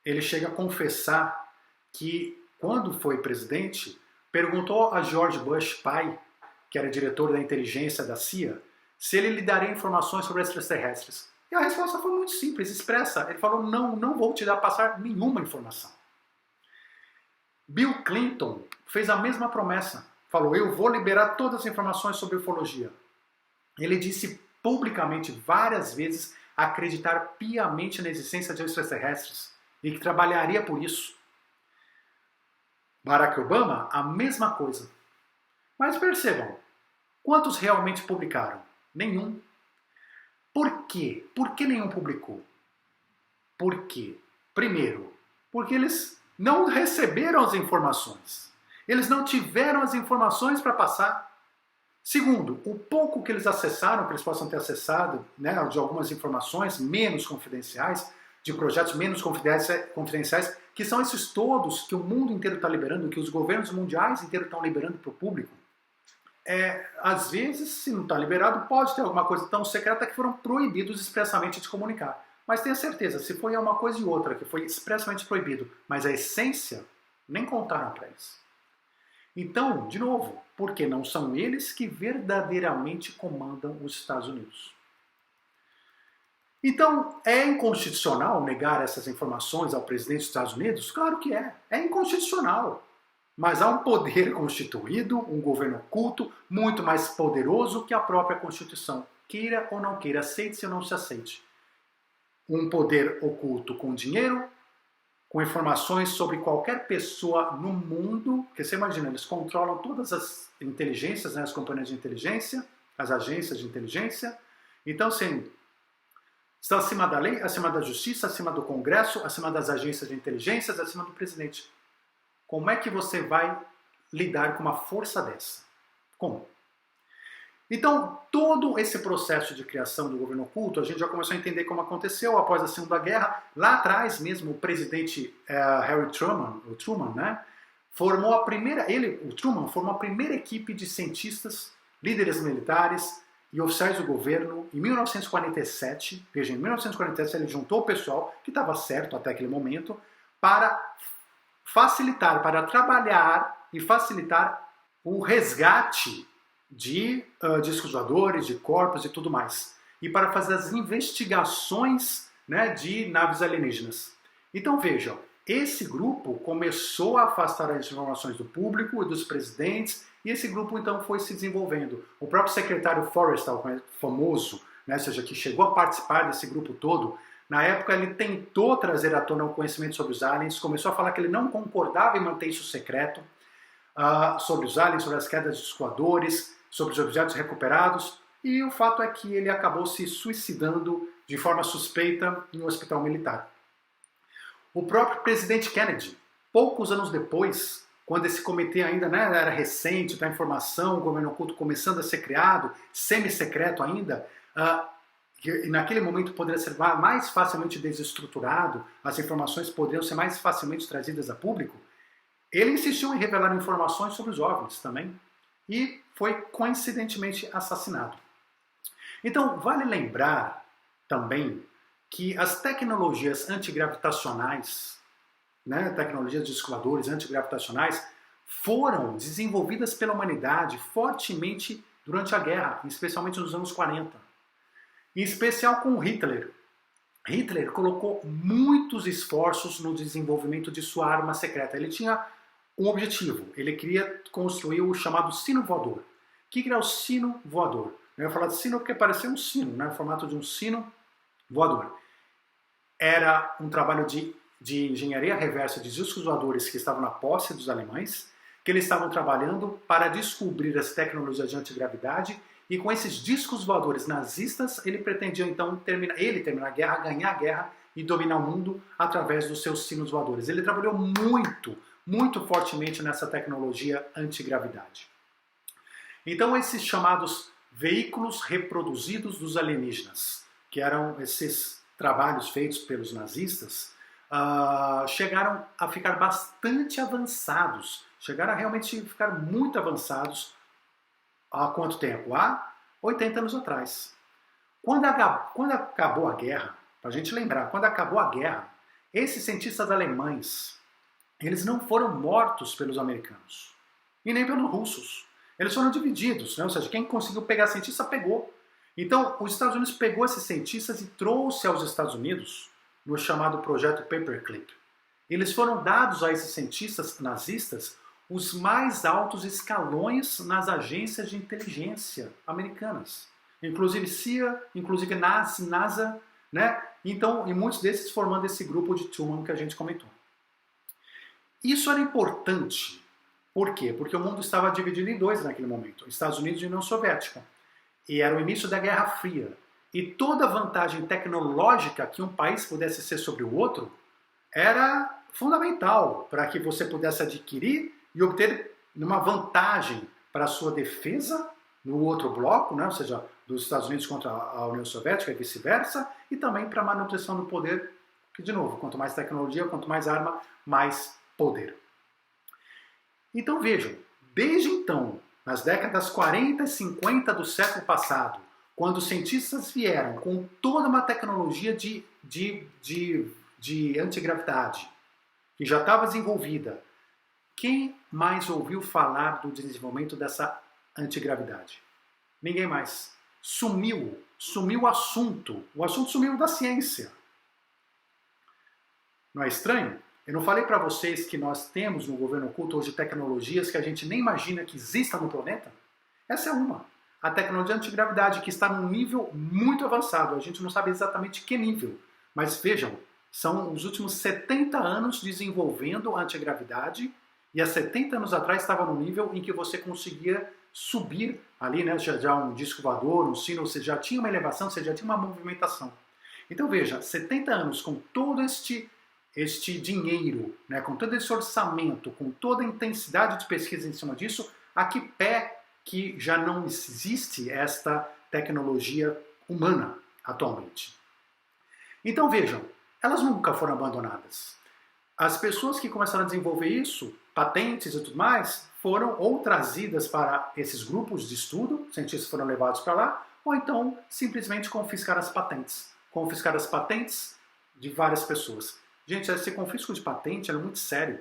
ele chega a confessar que, quando foi presidente, perguntou a George Bush, pai, que era diretor da inteligência da CIA, se ele lhe daria informações sobre extraterrestres. E a resposta foi muito simples, expressa. Ele falou, não vou te passar nenhuma informação. Bill Clinton fez a mesma promessa. Falou, eu vou liberar todas as informações sobre ufologia. Ele disse publicamente várias vezes acreditar piamente na existência de extraterrestres e que trabalharia por isso. Barack Obama, a mesma coisa. Mas percebam, quantos realmente publicaram? Nenhum. Por quê? Por que nenhum publicou? Por quê? Primeiro, porque eles não receberam as informações. Eles não tiveram as informações para passar. Segundo, o pouco que eles acessaram, que eles possam ter acessado, né, de algumas informações menos confidenciais, de projetos menos confidenciais, que são esses todos que o mundo inteiro está liberando, que os governos mundiais inteiros estão liberando para o público. Às vezes, se não está liberado, pode ter alguma coisa tão secreta que foram proibidos expressamente de comunicar. Mas tenha certeza, se foi uma coisa e outra que foi expressamente proibido, mas a essência, nem contaram para eles. Então, de novo, porque não são eles que verdadeiramente comandam os Estados Unidos. Então, é inconstitucional negar essas informações ao presidente dos Estados Unidos? Claro que é. É inconstitucional. Mas há um poder constituído, um governo oculto, muito mais poderoso que a própria Constituição. Queira ou não queira, aceite-se ou não se aceite. Um poder oculto com dinheiro, com informações sobre qualquer pessoa no mundo, porque você imagina, eles controlam todas as inteligências, né, as companhias de inteligência, as agências de inteligência. Então, sim, estão acima da lei, acima da justiça, acima do Congresso, acima das agências de inteligência, acima do presidente. Como é que você vai lidar com uma força dessa? Como? Então, todo esse processo de criação do governo oculto, a gente já começou a entender como aconteceu após a Segunda Guerra. Lá atrás mesmo, o presidente Harry Truman, né, o Truman formou a primeira equipe de cientistas, líderes militares e oficiais do governo em 1947. Veja, em 1947 ele juntou o pessoal, que estava certo até aquele momento, para facilitar, para trabalhar e facilitar o resgate de discos voadores, de corpos e tudo mais, e para fazer as investigações, né, de naves alienígenas. Então vejam, esse grupo começou a afastar as informações do público e dos presidentes, e esse grupo então foi se desenvolvendo. O próprio secretário Forrestal, famoso, né, ou seja, que chegou a participar desse grupo todo, na época ele tentou trazer à tona o conhecimento sobre os aliens, começou a falar que ele não concordava em manter isso secreto, sobre os aliens, sobre as quedas de escoadores, sobre os objetos recuperados, e o fato é que ele acabou se suicidando de forma suspeita em um hospital militar. O próprio presidente Kennedy, poucos anos depois, quando esse comitê ainda, né, era recente, da informação, o governo oculto começando a ser criado, semi-secreto ainda, que naquele momento poderia ser mais facilmente desestruturado, as informações poderiam ser mais facilmente trazidas a público, ele insistiu em revelar informações sobre os OVNIs também e foi coincidentemente assassinado. Então, vale lembrar também que as tecnologias antigravitacionais, né, tecnologias de escoadores antigravitacionais, foram desenvolvidas pela humanidade fortemente durante a guerra, especialmente nos anos 40. Em especial com Hitler. Hitler colocou muitos esforços no desenvolvimento de sua arma secreta. Ele tinha um objetivo, ele queria construir o chamado sino voador. O que era o sino voador? Eu ia falar de sino porque parecia um sino, né, no formato de um sino voador. Era um trabalho de engenharia reversa de discos voadores que estavam na posse dos alemães, que eles estavam trabalhando para descobrir as tecnologias de antigravidade, e com esses discos voadores nazistas, ele pretendia então terminar a guerra, ganhar a guerra e dominar o mundo através dos seus sinos voadores. Ele trabalhou muito fortemente nessa tecnologia antigravidade. Então esses chamados veículos reproduzidos dos alienígenas, que eram esses trabalhos feitos pelos nazistas, chegaram a ficar bastante avançados, chegaram a realmente ficar muito avançados há quanto tempo? Há 80 anos atrás. Quando acabou a guerra, para a gente lembrar, quando acabou a guerra, esses cientistas alemães, eles não foram mortos pelos americanos, e nem pelos russos. Eles foram divididos, né? Ou seja, quem conseguiu pegar cientista, pegou. Então, os Estados Unidos pegou esses cientistas e trouxe aos Estados Unidos no chamado Projeto Paperclip. Eles foram dados a esses cientistas nazistas os mais altos escalões nas agências de inteligência americanas. Inclusive CIA, inclusive NASA, né? Então, e muitos desses formando esse grupo de Truman que a gente comentou. Isso era importante. Por quê? Porque o mundo estava dividido em dois naquele momento, Estados Unidos e União Soviética. E era o início da Guerra Fria. E toda vantagem tecnológica que um país pudesse ser sobre o outro era fundamental para que você pudesse adquirir e obter uma vantagem para a sua defesa no outro bloco, né? Ou seja, dos Estados Unidos contra a União Soviética e vice-versa, e também para a manutenção do poder, que, de novo, quanto mais tecnologia, quanto mais arma, mais poder. Então vejam, desde então, nas décadas 40 e 50 do século passado, quando os cientistas vieram com toda uma tecnologia de antigravidade, que já estava desenvolvida, quem mais ouviu falar do desenvolvimento dessa antigravidade? Ninguém mais. Sumiu o assunto sumiu da ciência. Não é estranho? Eu não falei para vocês que nós temos no governo oculto hoje tecnologias que a gente nem imagina que existam no planeta? Essa é uma. A tecnologia antigravidade, que está num nível muito avançado. A gente não sabe exatamente que nível. Mas vejam, são os últimos 70 anos desenvolvendo a antigravidade, e há 70 anos atrás estava no nível em que você conseguia subir ali, né, já um disco voador, um sino, você já tinha uma elevação, você já tinha uma movimentação. Então veja, 70 anos com todo este dinheiro, né, com todo esse orçamento, com toda a intensidade de pesquisa em cima disso, a que pé que já não existe esta tecnologia humana atualmente? Então vejam, elas nunca foram abandonadas. As pessoas que começaram a desenvolver isso, patentes e tudo mais, foram ou trazidas para esses grupos de estudo, cientistas foram levados para lá, ou então simplesmente confiscaram as patentes. Confiscaram as patentes de várias pessoas. Gente, esse confisco de patente é muito sério.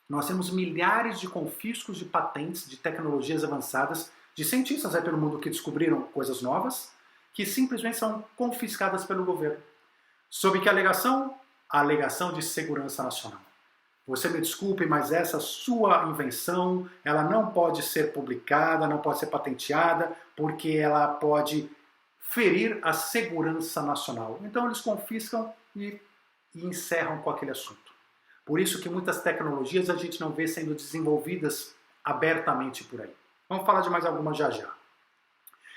Nós temos milhares de confiscos de patentes de tecnologias avançadas de cientistas aí pelo mundo que descobriram coisas novas, que simplesmente são confiscadas pelo governo. Sob que alegação? A alegação de segurança nacional. Você me desculpe, mas essa sua invenção, ela não pode ser publicada, não pode ser patenteada, porque ela pode ferir a segurança nacional. Então eles confiscam e encerram com aquele assunto. Por isso que muitas tecnologias a gente não vê sendo desenvolvidas abertamente por aí. Vamos falar de mais algumas já já.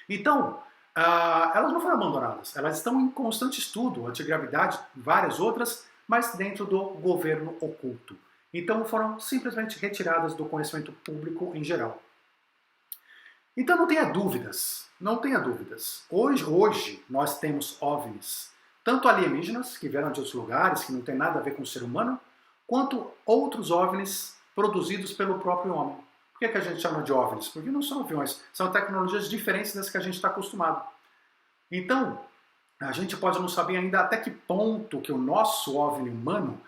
Então, elas não foram abandonadas, elas estão em constante estudo, antigravidade, várias outras, mas dentro do governo oculto. Então foram simplesmente retiradas do conhecimento público em geral. Então não tenha dúvidas, não tenha dúvidas. Hoje nós temos OVNIs, tanto alienígenas, que vieram de outros lugares, que não tem nada a ver com o ser humano, quanto outros OVNIs produzidos pelo próprio homem. Por que a gente chama de OVNIs? Porque não são aviões, são tecnologias diferentes das que a gente está acostumado. Então, a gente pode não saber ainda até que ponto que o nosso OVNI humano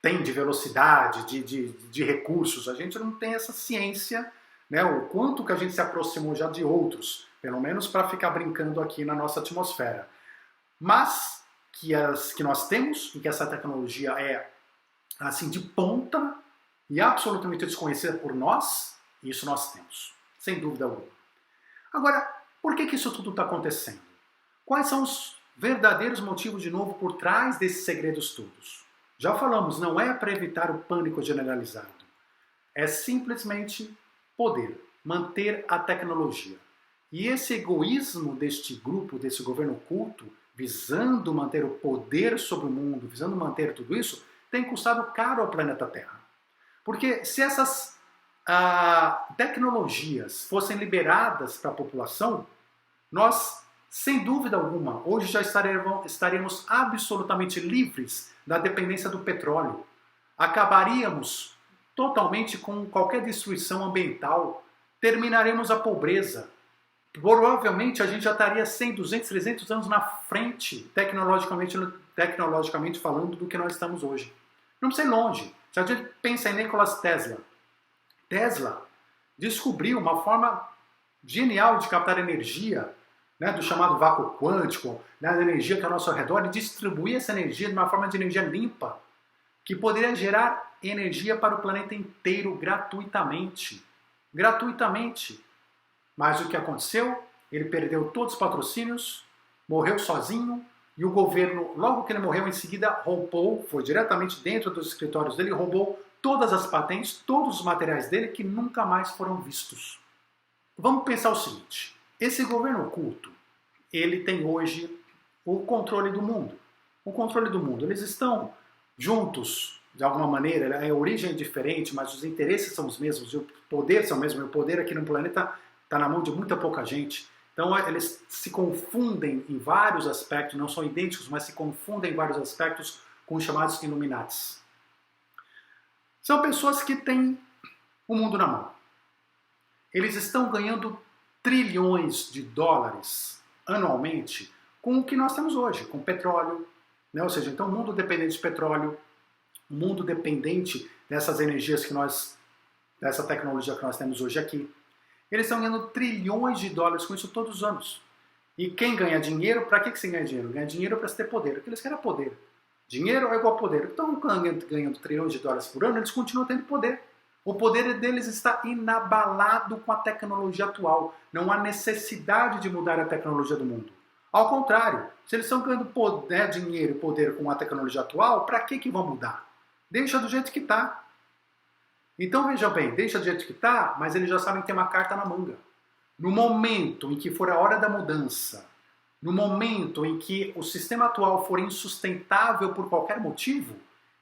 tem de velocidade, de recursos. A gente não tem essa ciência, né, o quanto que a gente se aproximou já de outros, pelo menos para ficar brincando aqui na nossa atmosfera. Mas que as que nós temos, e que essa tecnologia é assim de ponta e absolutamente desconhecida por nós, isso nós temos, sem dúvida alguma. Agora, por que isso tudo está acontecendo? Quais são os verdadeiros motivos, de novo, por trás desses segredos todos? Já falamos, não é para evitar o pânico generalizado. É simplesmente poder, manter a tecnologia. E esse egoísmo deste grupo, desse governo oculto, visando manter o poder sobre o mundo, visando manter tudo isso, tem custado caro ao planeta Terra. Porque se essas tecnologias fossem liberadas para a população, nós, sem dúvida alguma, hoje já estaremos absolutamente livres da dependência do petróleo. Acabaríamos totalmente com qualquer destruição ambiental, terminaremos a pobreza. Provavelmente a gente já estaria 100, 200, 300 anos na frente, tecnologicamente falando, do que nós estamos hoje. Não precisa ir longe. Se a gente pensa em Nikola Tesla, Tesla descobriu uma forma genial de captar energia, né, do chamado vácuo quântico, né, da energia que é ao nosso redor, e distribuir essa energia de uma forma de energia limpa, que poderia gerar energia para o planeta inteiro gratuitamente. Gratuitamente. Mas o que aconteceu? Ele perdeu todos os patrocínios, morreu sozinho, e o governo, logo que ele morreu, em seguida roubou, foi diretamente dentro dos escritórios dele, roubou todas as patentes, todos os materiais dele, que nunca mais foram vistos. Vamos pensar o seguinte, esse governo oculto, ele tem hoje o controle do mundo. O controle do mundo. Eles estão juntos, de alguma maneira, a origem é diferente, mas os interesses são os mesmos, e o poder são o mesmo, e o poder aqui no planeta está na mão de muita pouca gente. Então eles se confundem em vários aspectos, não são idênticos, mas se confundem em vários aspectos com os chamados Illuminatis. São pessoas que têm o mundo na mão. Eles estão ganhando trilhões de dólares anualmente com o que nós temos hoje, com petróleo, né? Ou seja, então um mundo dependente de petróleo, um mundo dependente dessas energias que dessa tecnologia que nós temos hoje aqui. Eles estão ganhando trilhões de dólares com isso todos os anos. E quem ganha dinheiro, para que você ganha dinheiro? Ganha dinheiro para se ter poder. O que eles querem é poder. Dinheiro é igual a poder. Então, ganhando trilhões de dólares por ano, eles continuam tendo poder. O poder deles está inabalado com a tecnologia atual. Não há necessidade de mudar a tecnologia do mundo. Ao contrário, se eles estão ganhando poder, dinheiro e poder com a tecnologia atual, para que vão mudar? Deixa do jeito que está. Então veja bem, deixa do jeito que está, mas eles já sabem que tem uma carta na manga. No momento em que for a hora da mudança, no momento em que o sistema atual for insustentável por qualquer motivo,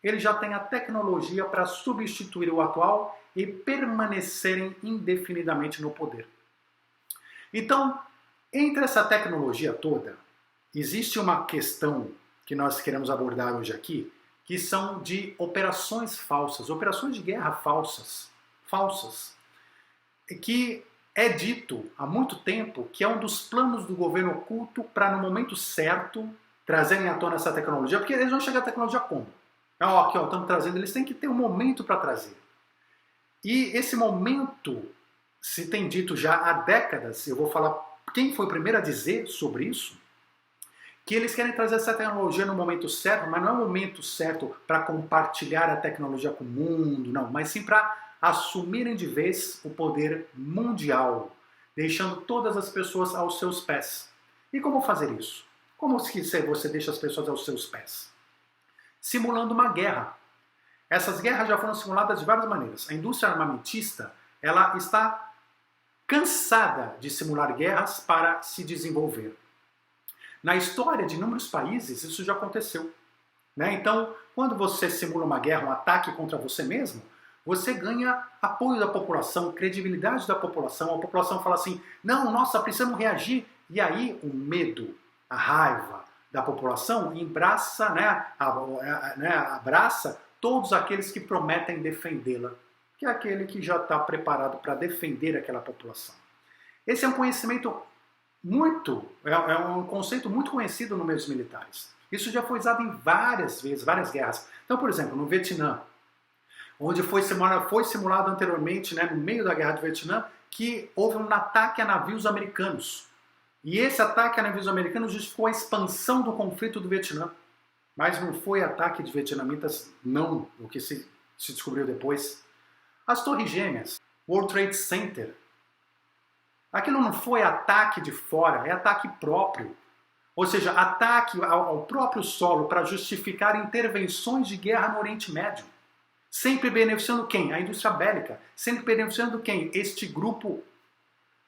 ele já tem a tecnologia para substituir o atual e permanecerem indefinidamente no poder. Então, entre essa tecnologia toda, existe uma questão que nós queremos abordar hoje aqui, que são de operações falsas, operações de guerra falsas, que é dito há muito tempo que é um dos planos do governo oculto para, no momento certo, trazerem à tona essa tecnologia, porque eles vão chegar à tecnologia como? Aqui, estamos trazendo, eles têm que ter um momento para trazer. E esse momento se tem dito já há décadas, eu vou falar quem foi o primeiro a dizer sobre isso, que eles querem trazer essa tecnologia no momento certo, mas não é o momento certo para compartilhar a tecnologia com o mundo, não, mas sim para assumirem de vez o poder mundial, deixando todas as pessoas aos seus pés. E como fazer isso? Como que você deixa as pessoas aos seus pés? Simulando uma guerra. Essas guerras já foram simuladas de várias maneiras. A indústria armamentista, ela está cansada de simular guerras para se desenvolver. Na história de inúmeros países, isso já aconteceu. Né? Então, quando você simula uma guerra, um ataque contra você mesmo, você ganha apoio da população, credibilidade da população. A população fala assim, não, nossa, precisamos reagir. E aí o medo, a raiva da população abraça todos aqueles que prometem defendê-la, que é aquele que já está preparado para defender aquela população. Esse é um conhecimento é um conceito muito conhecido no meio dos militares. Isso já foi usado em várias vezes, várias guerras. Então, por exemplo, no Vietnã, onde foi simulado anteriormente, né, no meio da Guerra do Vietnã, que houve um ataque a navios americanos. E esse ataque a navios americanos justificou a expansão do conflito do Vietnã. Mas não foi ataque de vietnamitas, não, o que se descobriu depois. As Torres Gêmeas, World Trade Center, aquilo não foi ataque de fora, é ataque próprio. Ou seja, ataque ao próprio solo para justificar intervenções de guerra no Oriente Médio. Sempre beneficiando quem? A indústria bélica. Sempre beneficiando quem? Este grupo.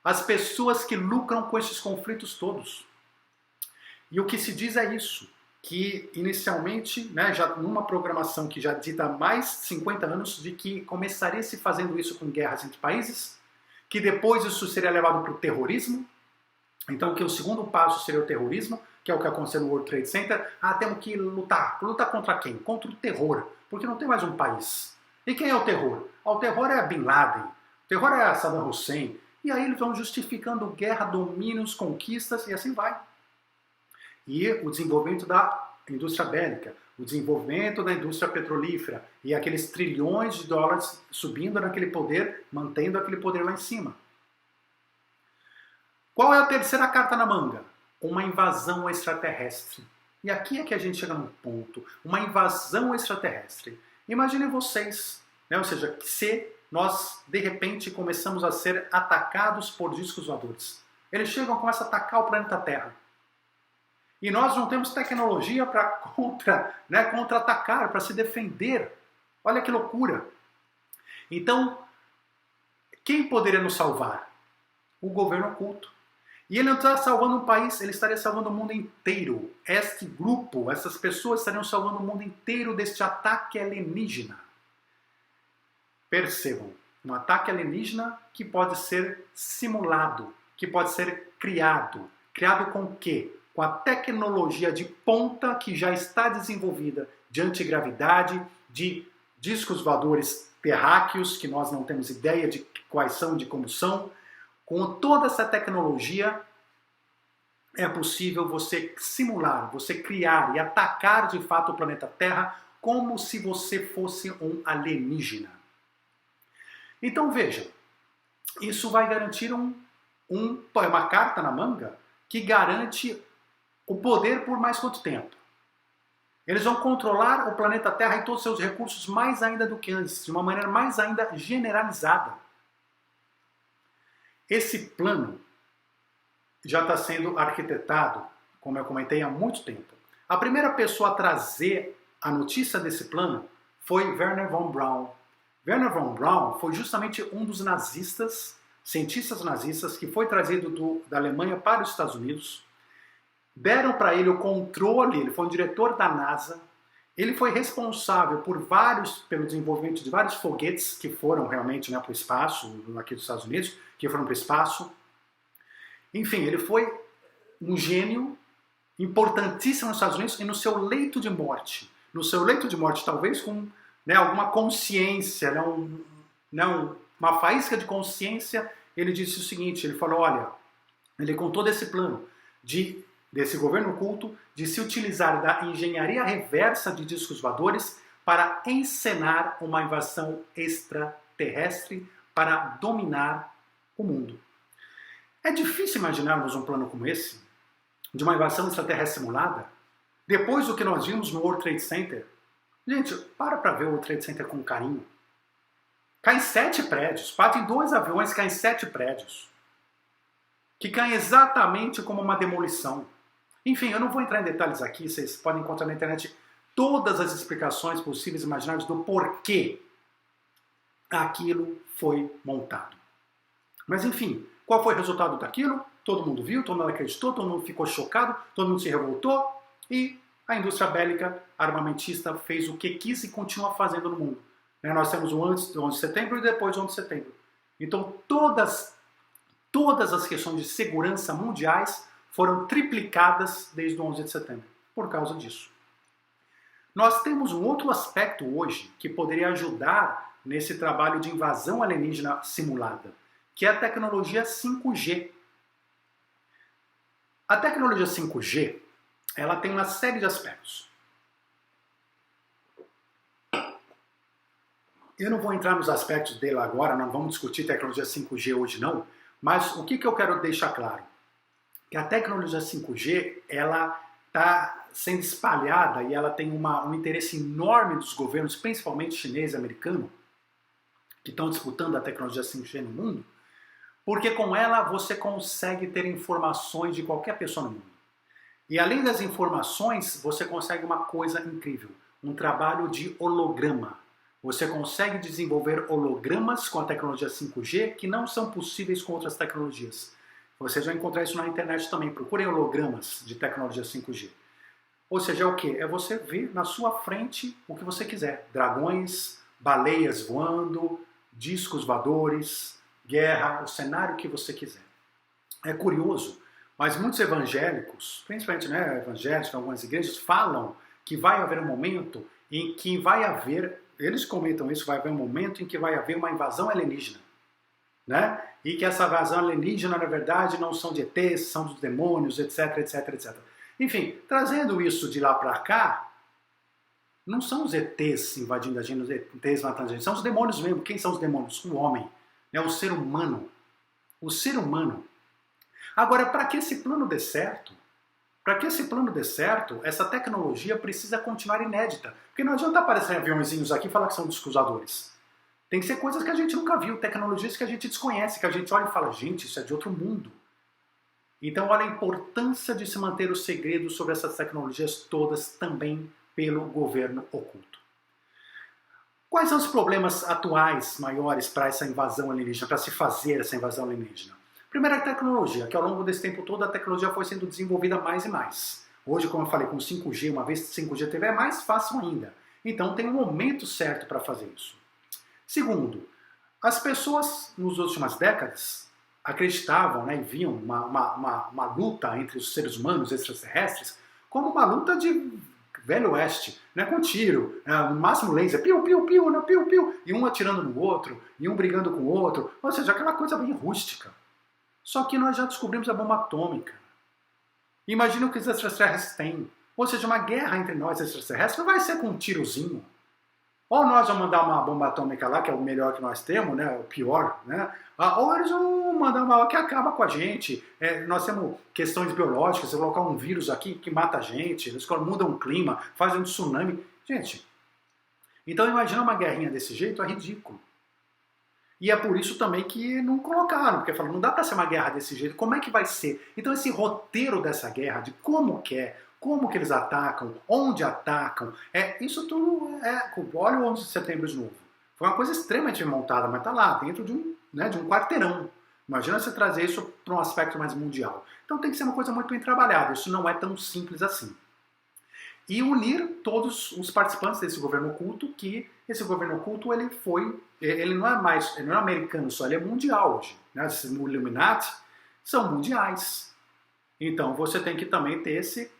As pessoas que lucram com esses conflitos todos. E o que se diz é isso, que inicialmente, né, já numa programação que já dita há mais de 50 anos, de que começaria se fazendo isso com guerras entre países, que depois isso seria levado para o terrorismo, então que o segundo passo seria o terrorismo, que é o que aconteceu no World Trade Center. Temos que lutar. Lutar contra quem? Contra o terror, porque não tem mais um país. E quem é o terror? O terror é Bin Laden, o terror é Saddam Hussein, e aí eles vão justificando guerra, domínios, conquistas, e assim vai. E o desenvolvimento da indústria bélica, o desenvolvimento da indústria petrolífera, e aqueles trilhões de dólares subindo naquele poder, mantendo aquele poder lá em cima. Qual é a terceira carta na manga? Uma invasão extraterrestre. E aqui é que a gente chega num ponto. Uma invasão extraterrestre. Imaginem vocês, né? Ou seja, se nós, de repente, começamos a ser atacados por discos voadores. Eles chegam e começam a atacar o planeta Terra. E nós não temos tecnologia para contra-atacar, para se defender. Olha que loucura. Então, quem poderia nos salvar? O governo oculto. E ele não está salvando um país, ele estaria salvando o mundo inteiro. Este grupo, essas pessoas estariam salvando o mundo inteiro deste ataque alienígena. Percebam, um ataque alienígena que pode ser simulado, que pode ser criado. Criado com o quê? Com a tecnologia de ponta que já está desenvolvida de antigravidade, de discos voadores terráqueos, que nós não temos ideia de quais são, de como são. Com toda essa tecnologia, é possível você simular, você criar e atacar de fato o planeta Terra como se você fosse um alienígena. Então veja, isso vai garantir uma carta na manga que garante o poder por mais quanto tempo? Eles vão controlar o planeta Terra e todos os seus recursos mais ainda do que antes, de uma maneira mais ainda generalizada. Esse plano já está sendo arquitetado, como eu comentei, há muito tempo. A primeira pessoa a trazer a notícia desse plano foi Wernher von Braun. Wernher von Braun foi justamente um dos nazistas, cientistas nazistas, que foi trazido da Alemanha para os Estados Unidos. Deram para ele o controle, ele foi um diretor da NASA. Ele foi responsável pelo desenvolvimento de vários foguetes que foram realmente para o espaço, aqui dos Estados Unidos, que foram para o espaço. Enfim, ele foi um gênio importantíssimo nos Estados Unidos e no seu leito de morte. No seu leito de morte, talvez com alguma consciência, uma faísca de consciência, ele disse o seguinte, ele falou, olha, ele contou desse plano desse governo oculto de se utilizar da engenharia reversa de discos voadores para encenar uma invasão extraterrestre para dominar o mundo. É difícil imaginarmos um plano como esse, de uma invasão extraterrestre simulada, depois do que nós vimos no World Trade Center. Gente, para ver o World Trade Center com carinho. Caem 7 prédios, partem 2 aviões, caem 7 prédios. Que caem exatamente como uma demolição. Enfim, eu não vou entrar em detalhes aqui, vocês podem encontrar na internet todas as explicações possíveis e imagináveis do porquê aquilo foi montado. Mas enfim, qual foi o resultado daquilo? Todo mundo viu, todo mundo acreditou, todo mundo ficou chocado, todo mundo se revoltou e a indústria bélica armamentista fez o que quis e continua fazendo no mundo. Nós temos o antes do 11 de setembro e depois do 11 de setembro. Então todas as questões de segurança mundiais foram triplicadas desde o 11 de setembro, por causa disso. Nós temos um outro aspecto hoje que poderia ajudar nesse trabalho de invasão alienígena simulada, que é a tecnologia 5G. A tecnologia 5G, ela tem uma série de aspectos. Eu não vou entrar nos aspectos dele agora, não vamos discutir tecnologia 5G hoje não, mas o que eu quero deixar claro? Que a tecnologia 5G, ela está sendo espalhada e ela tem um interesse enorme dos governos, principalmente chinês e americano, que estão disputando a tecnologia 5G no mundo, porque com ela você consegue ter informações de qualquer pessoa no mundo. E além das informações, você consegue uma coisa incrível, um trabalho de holograma. Você consegue desenvolver hologramas com a tecnologia 5G que não são possíveis com outras tecnologias. Vocês vão encontrar isso na internet também. Procurem hologramas de tecnologia 5G. Ou seja, é o quê? É você ver na sua frente o que você quiser. Dragões, baleias voando, discos voadores, guerra, o cenário que você quiser. É curioso, mas muitos evangélicos, principalmente evangélicos em algumas igrejas, falam que vai haver um momento em que vai haver, eles comentam isso, vai haver um momento em que vai haver uma invasão alienígena. Né? E que essa invasão alienígena, na verdade, não são de ETs, são dos demônios, etc, etc, etc. Enfim, trazendo isso de lá para cá, não são os ETs invadindo a gente, os ETs matando a gente, são os demônios mesmo. Quem são os demônios? O homem, o ser humano. O ser humano. Agora, para que esse plano dê certo, essa tecnologia precisa continuar inédita. Porque não adianta aparecer aviãozinhos aqui e falar que são discos voadores. Tem que ser coisas que a gente nunca viu, tecnologias que a gente desconhece, que a gente olha e fala, gente, isso é de outro mundo. Então, olha a importância de se manter o segredo sobre essas tecnologias todas também pelo governo oculto. Quais são os problemas atuais maiores para essa invasão alienígena, para se fazer essa invasão alienígena? Primeiro, a tecnologia, que ao longo desse tempo todo a tecnologia foi sendo desenvolvida mais e mais. Hoje, como eu falei, com 5G, uma vez que 5G teve, é mais fácil ainda. Então, tem um momento certo para fazer isso. Segundo, as pessoas nas últimas décadas acreditavam, e viam uma luta entre os seres humanos e extraterrestres como uma luta de velho oeste, com tiro, no máximo laser, piu, piu, piu, piu, piu, e um atirando no outro, e um brigando com o outro, ou seja, aquela coisa bem rústica. Só que nós já descobrimos a bomba atômica. Imagina o que os extraterrestres têm. Ou seja, uma guerra entre nós e extraterrestres não vai ser com um tirozinho. Ou nós vamos mandar uma bomba atômica lá, que é o melhor que nós temos, o pior, ou eles vão mandar uma que acaba com a gente. Nós temos questões biológicas, você colocar um vírus aqui que mata a gente, eles mudam o clima, fazem um tsunami. Gente, então imaginar uma guerrinha desse jeito é ridículo. E é por isso também que não colocaram, porque falaram, não dá para ser uma guerra desse jeito, como é que vai ser? Então esse roteiro dessa guerra, de como que eles atacam, onde atacam, isso tudo olha o 11 de setembro de novo. Foi uma coisa extremamente montada, mas está lá, dentro de um quarteirão. Imagina você trazer isso para um aspecto mais mundial. Então tem que ser uma coisa muito bem trabalhada, isso não é tão simples assim. E unir todos os participantes desse governo oculto, que esse governo oculto ele não é americano só, ele é mundial hoje. Esses Illuminati são mundiais. Então você tem que também ter esse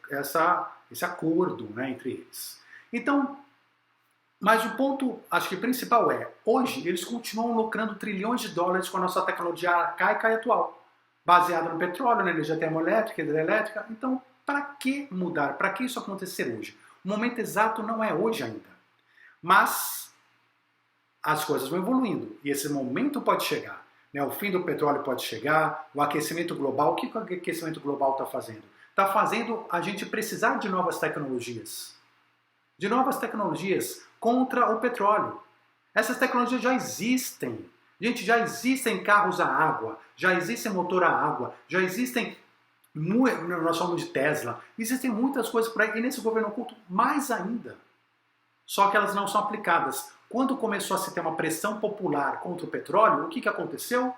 acordo entre eles. Então, mas o ponto, acho que principal hoje eles continuam lucrando trilhões de dólares com a nossa tecnologia arcaica e atual, baseada no petróleo, na energia termoelétrica, hidrelétrica. Então, para que mudar? Para que isso acontecer hoje? O momento exato não é hoje ainda. Mas as coisas vão evoluindo e esse momento pode chegar. né? O fim do petróleo pode chegar, o aquecimento global. O que o aquecimento global está fazendo? Está fazendo a gente precisar de novas tecnologias. De novas tecnologias contra o petróleo. Essas tecnologias já existem. Gente, já existem carros a água, já existem motor a água, já existem, nós chamamos de Tesla, existem muitas coisas por aí, e nesse governo oculto mais ainda. Só que elas não são aplicadas. Quando começou a se ter uma pressão popular contra o petróleo, o que aconteceu?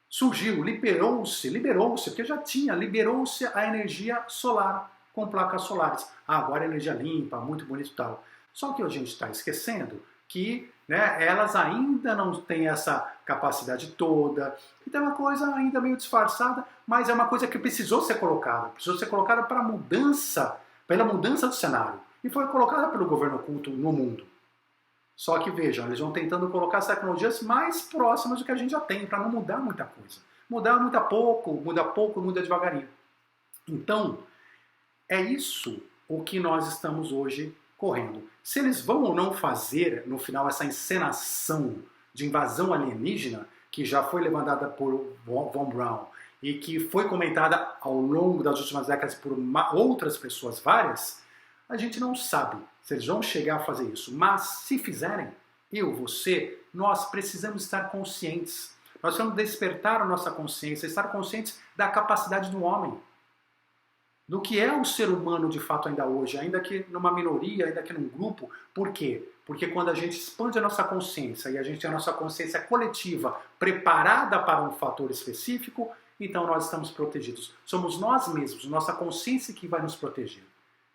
Surgiu, liberou-se, porque já tinha, liberou-se a energia solar, com placas solares. Agora é energia limpa, muito bonito e tal. Só que a gente está esquecendo que, né, elas ainda não têm essa capacidade toda. Então é uma coisa ainda meio disfarçada, mas é uma coisa que precisou ser colocada para mudança, pela mudança do cenário. E foi colocada pelo governo oculto no mundo. Só que vejam, eles vão tentando colocar as tecnologias mais próximas do que a gente já tem, para não mudar muita coisa. Muda pouco, muda devagarinho. Então, é isso o que nós estamos hoje correndo. Se eles vão ou não fazer, no final, essa encenação de invasão alienígena, que já foi levantada por Von Braun e que foi comentada ao longo das últimas décadas por outras pessoas várias, a gente não sabe se eles vão chegar a fazer isso. Mas se fizerem, eu, você, nós precisamos estar conscientes. Nós precisamos despertar a nossa consciência, estar conscientes da capacidade do homem. Do que é o ser humano de fato ainda hoje, ainda que numa minoria, ainda que num grupo. Por quê? Porque quando a gente expande a nossa consciência e a gente tem a nossa consciência coletiva preparada para um fator específico, então nós estamos protegidos. Somos nós mesmos, nossa consciência que vai nos proteger.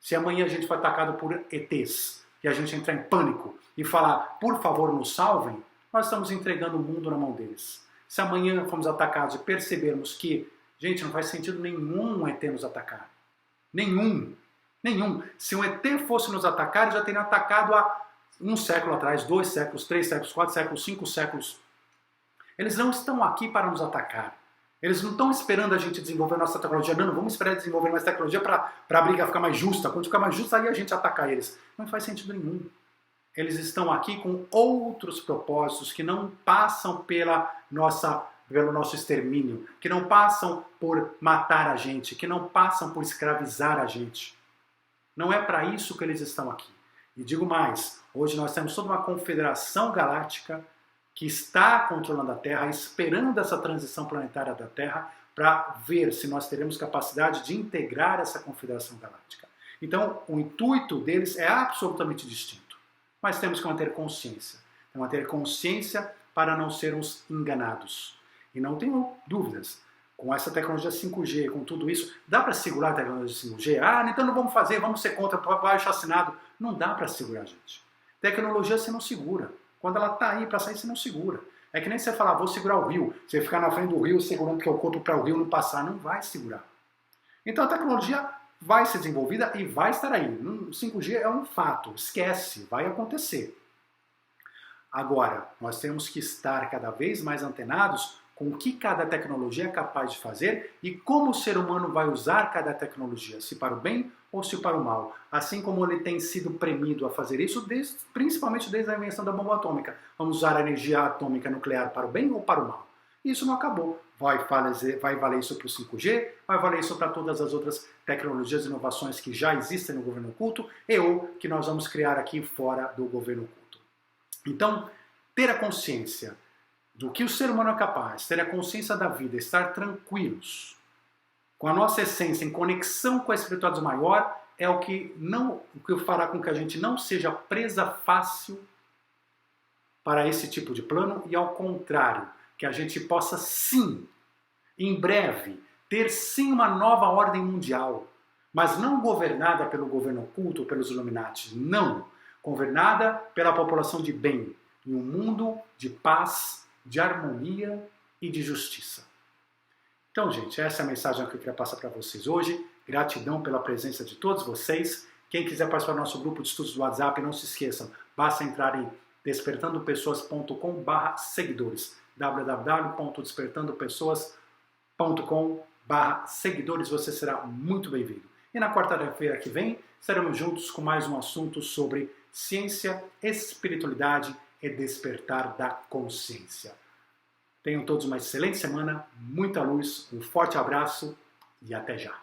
Se amanhã a gente for atacado por ETs e a gente entrar em pânico e falar, por favor, nos salvem, nós estamos entregando o mundo na mão deles. Se amanhã fomos atacados e percebermos que, gente, não faz sentido nenhum um ET nos atacar. Nenhum. Se um ET fosse nos atacar, ele já teria atacado há um século atrás, 2 séculos, 3 séculos, 4 séculos, 5 séculos. Eles não estão aqui para nos atacar. Eles não estão esperando a gente desenvolver nossa tecnologia. Não, vamos esperar desenvolver mais tecnologia para a briga ficar mais justa. Quando ficar mais justa, aí a gente atacar eles. Não faz sentido nenhum. Eles estão aqui com outros propósitos que não passam pelo nosso extermínio, que não passam por matar a gente, que não passam por escravizar a gente. Não é para isso que eles estão aqui. E digo mais, hoje nós temos toda uma confederação galáctica que está controlando a Terra, esperando essa transição planetária da Terra para ver se nós teremos capacidade de integrar essa confederação galáctica. Então, o intuito deles é absolutamente distinto. Mas temos que manter consciência. Manter consciência para não sermos enganados. E não tenho dúvidas, com essa tecnologia 5G, com tudo isso, dá para segurar a tecnologia 5G? Ah, então não vamos fazer, vamos ser contra, vai assinado. Não dá para segurar, gente. Tecnologia você não segura. Quando ela está aí para sair, você não segura. É que nem você falar, vou segurar o rio. Você ficar na frente do rio segurando que é o corpo para o rio não passar. Não vai segurar. Então a tecnologia vai ser desenvolvida e vai estar aí. 5G é um fato. Esquece, vai acontecer. Agora, nós temos que estar cada vez mais antenados com o que cada tecnologia é capaz de fazer e como o ser humano vai usar cada tecnologia, se para o bem ou se para o mal. Assim como ele tem sido premido a fazer isso, principalmente desde a invenção da bomba atômica. Vamos usar a energia atômica nuclear para o bem ou para o mal? Isso não acabou. Vai valer isso para o 5G, vai valer isso para todas as outras tecnologias e inovações que já existem no governo oculto e ou que nós vamos criar aqui fora do governo oculto. Então, ter a consciência do que o ser humano é capaz, ter a consciência da vida, estar tranquilos, com a nossa essência em conexão com a espiritualidade maior, é o que fará com que a gente não seja presa fácil para esse tipo de plano e, ao contrário, que a gente possa sim, em breve, ter sim uma nova ordem mundial, mas não governada pelo governo oculto ou pelos Illuminati, não, governada pela população de bem, em um mundo de paz, de harmonia e de justiça. Então, gente, essa é a mensagem que eu queria passar para vocês hoje. Gratidão pela presença de todos vocês. Quem quiser participar do nosso grupo de estudos do WhatsApp, não se esqueçam, basta entrar em despertandopessoas.com/seguidores, www.despertandopessoas.com/seguidores, você será muito bem-vindo. E na quarta-feira que vem, estaremos juntos com mais um assunto sobre ciência, espiritualidade e despertar da consciência. Tenham todos uma excelente semana, muita luz, um forte abraço e até já.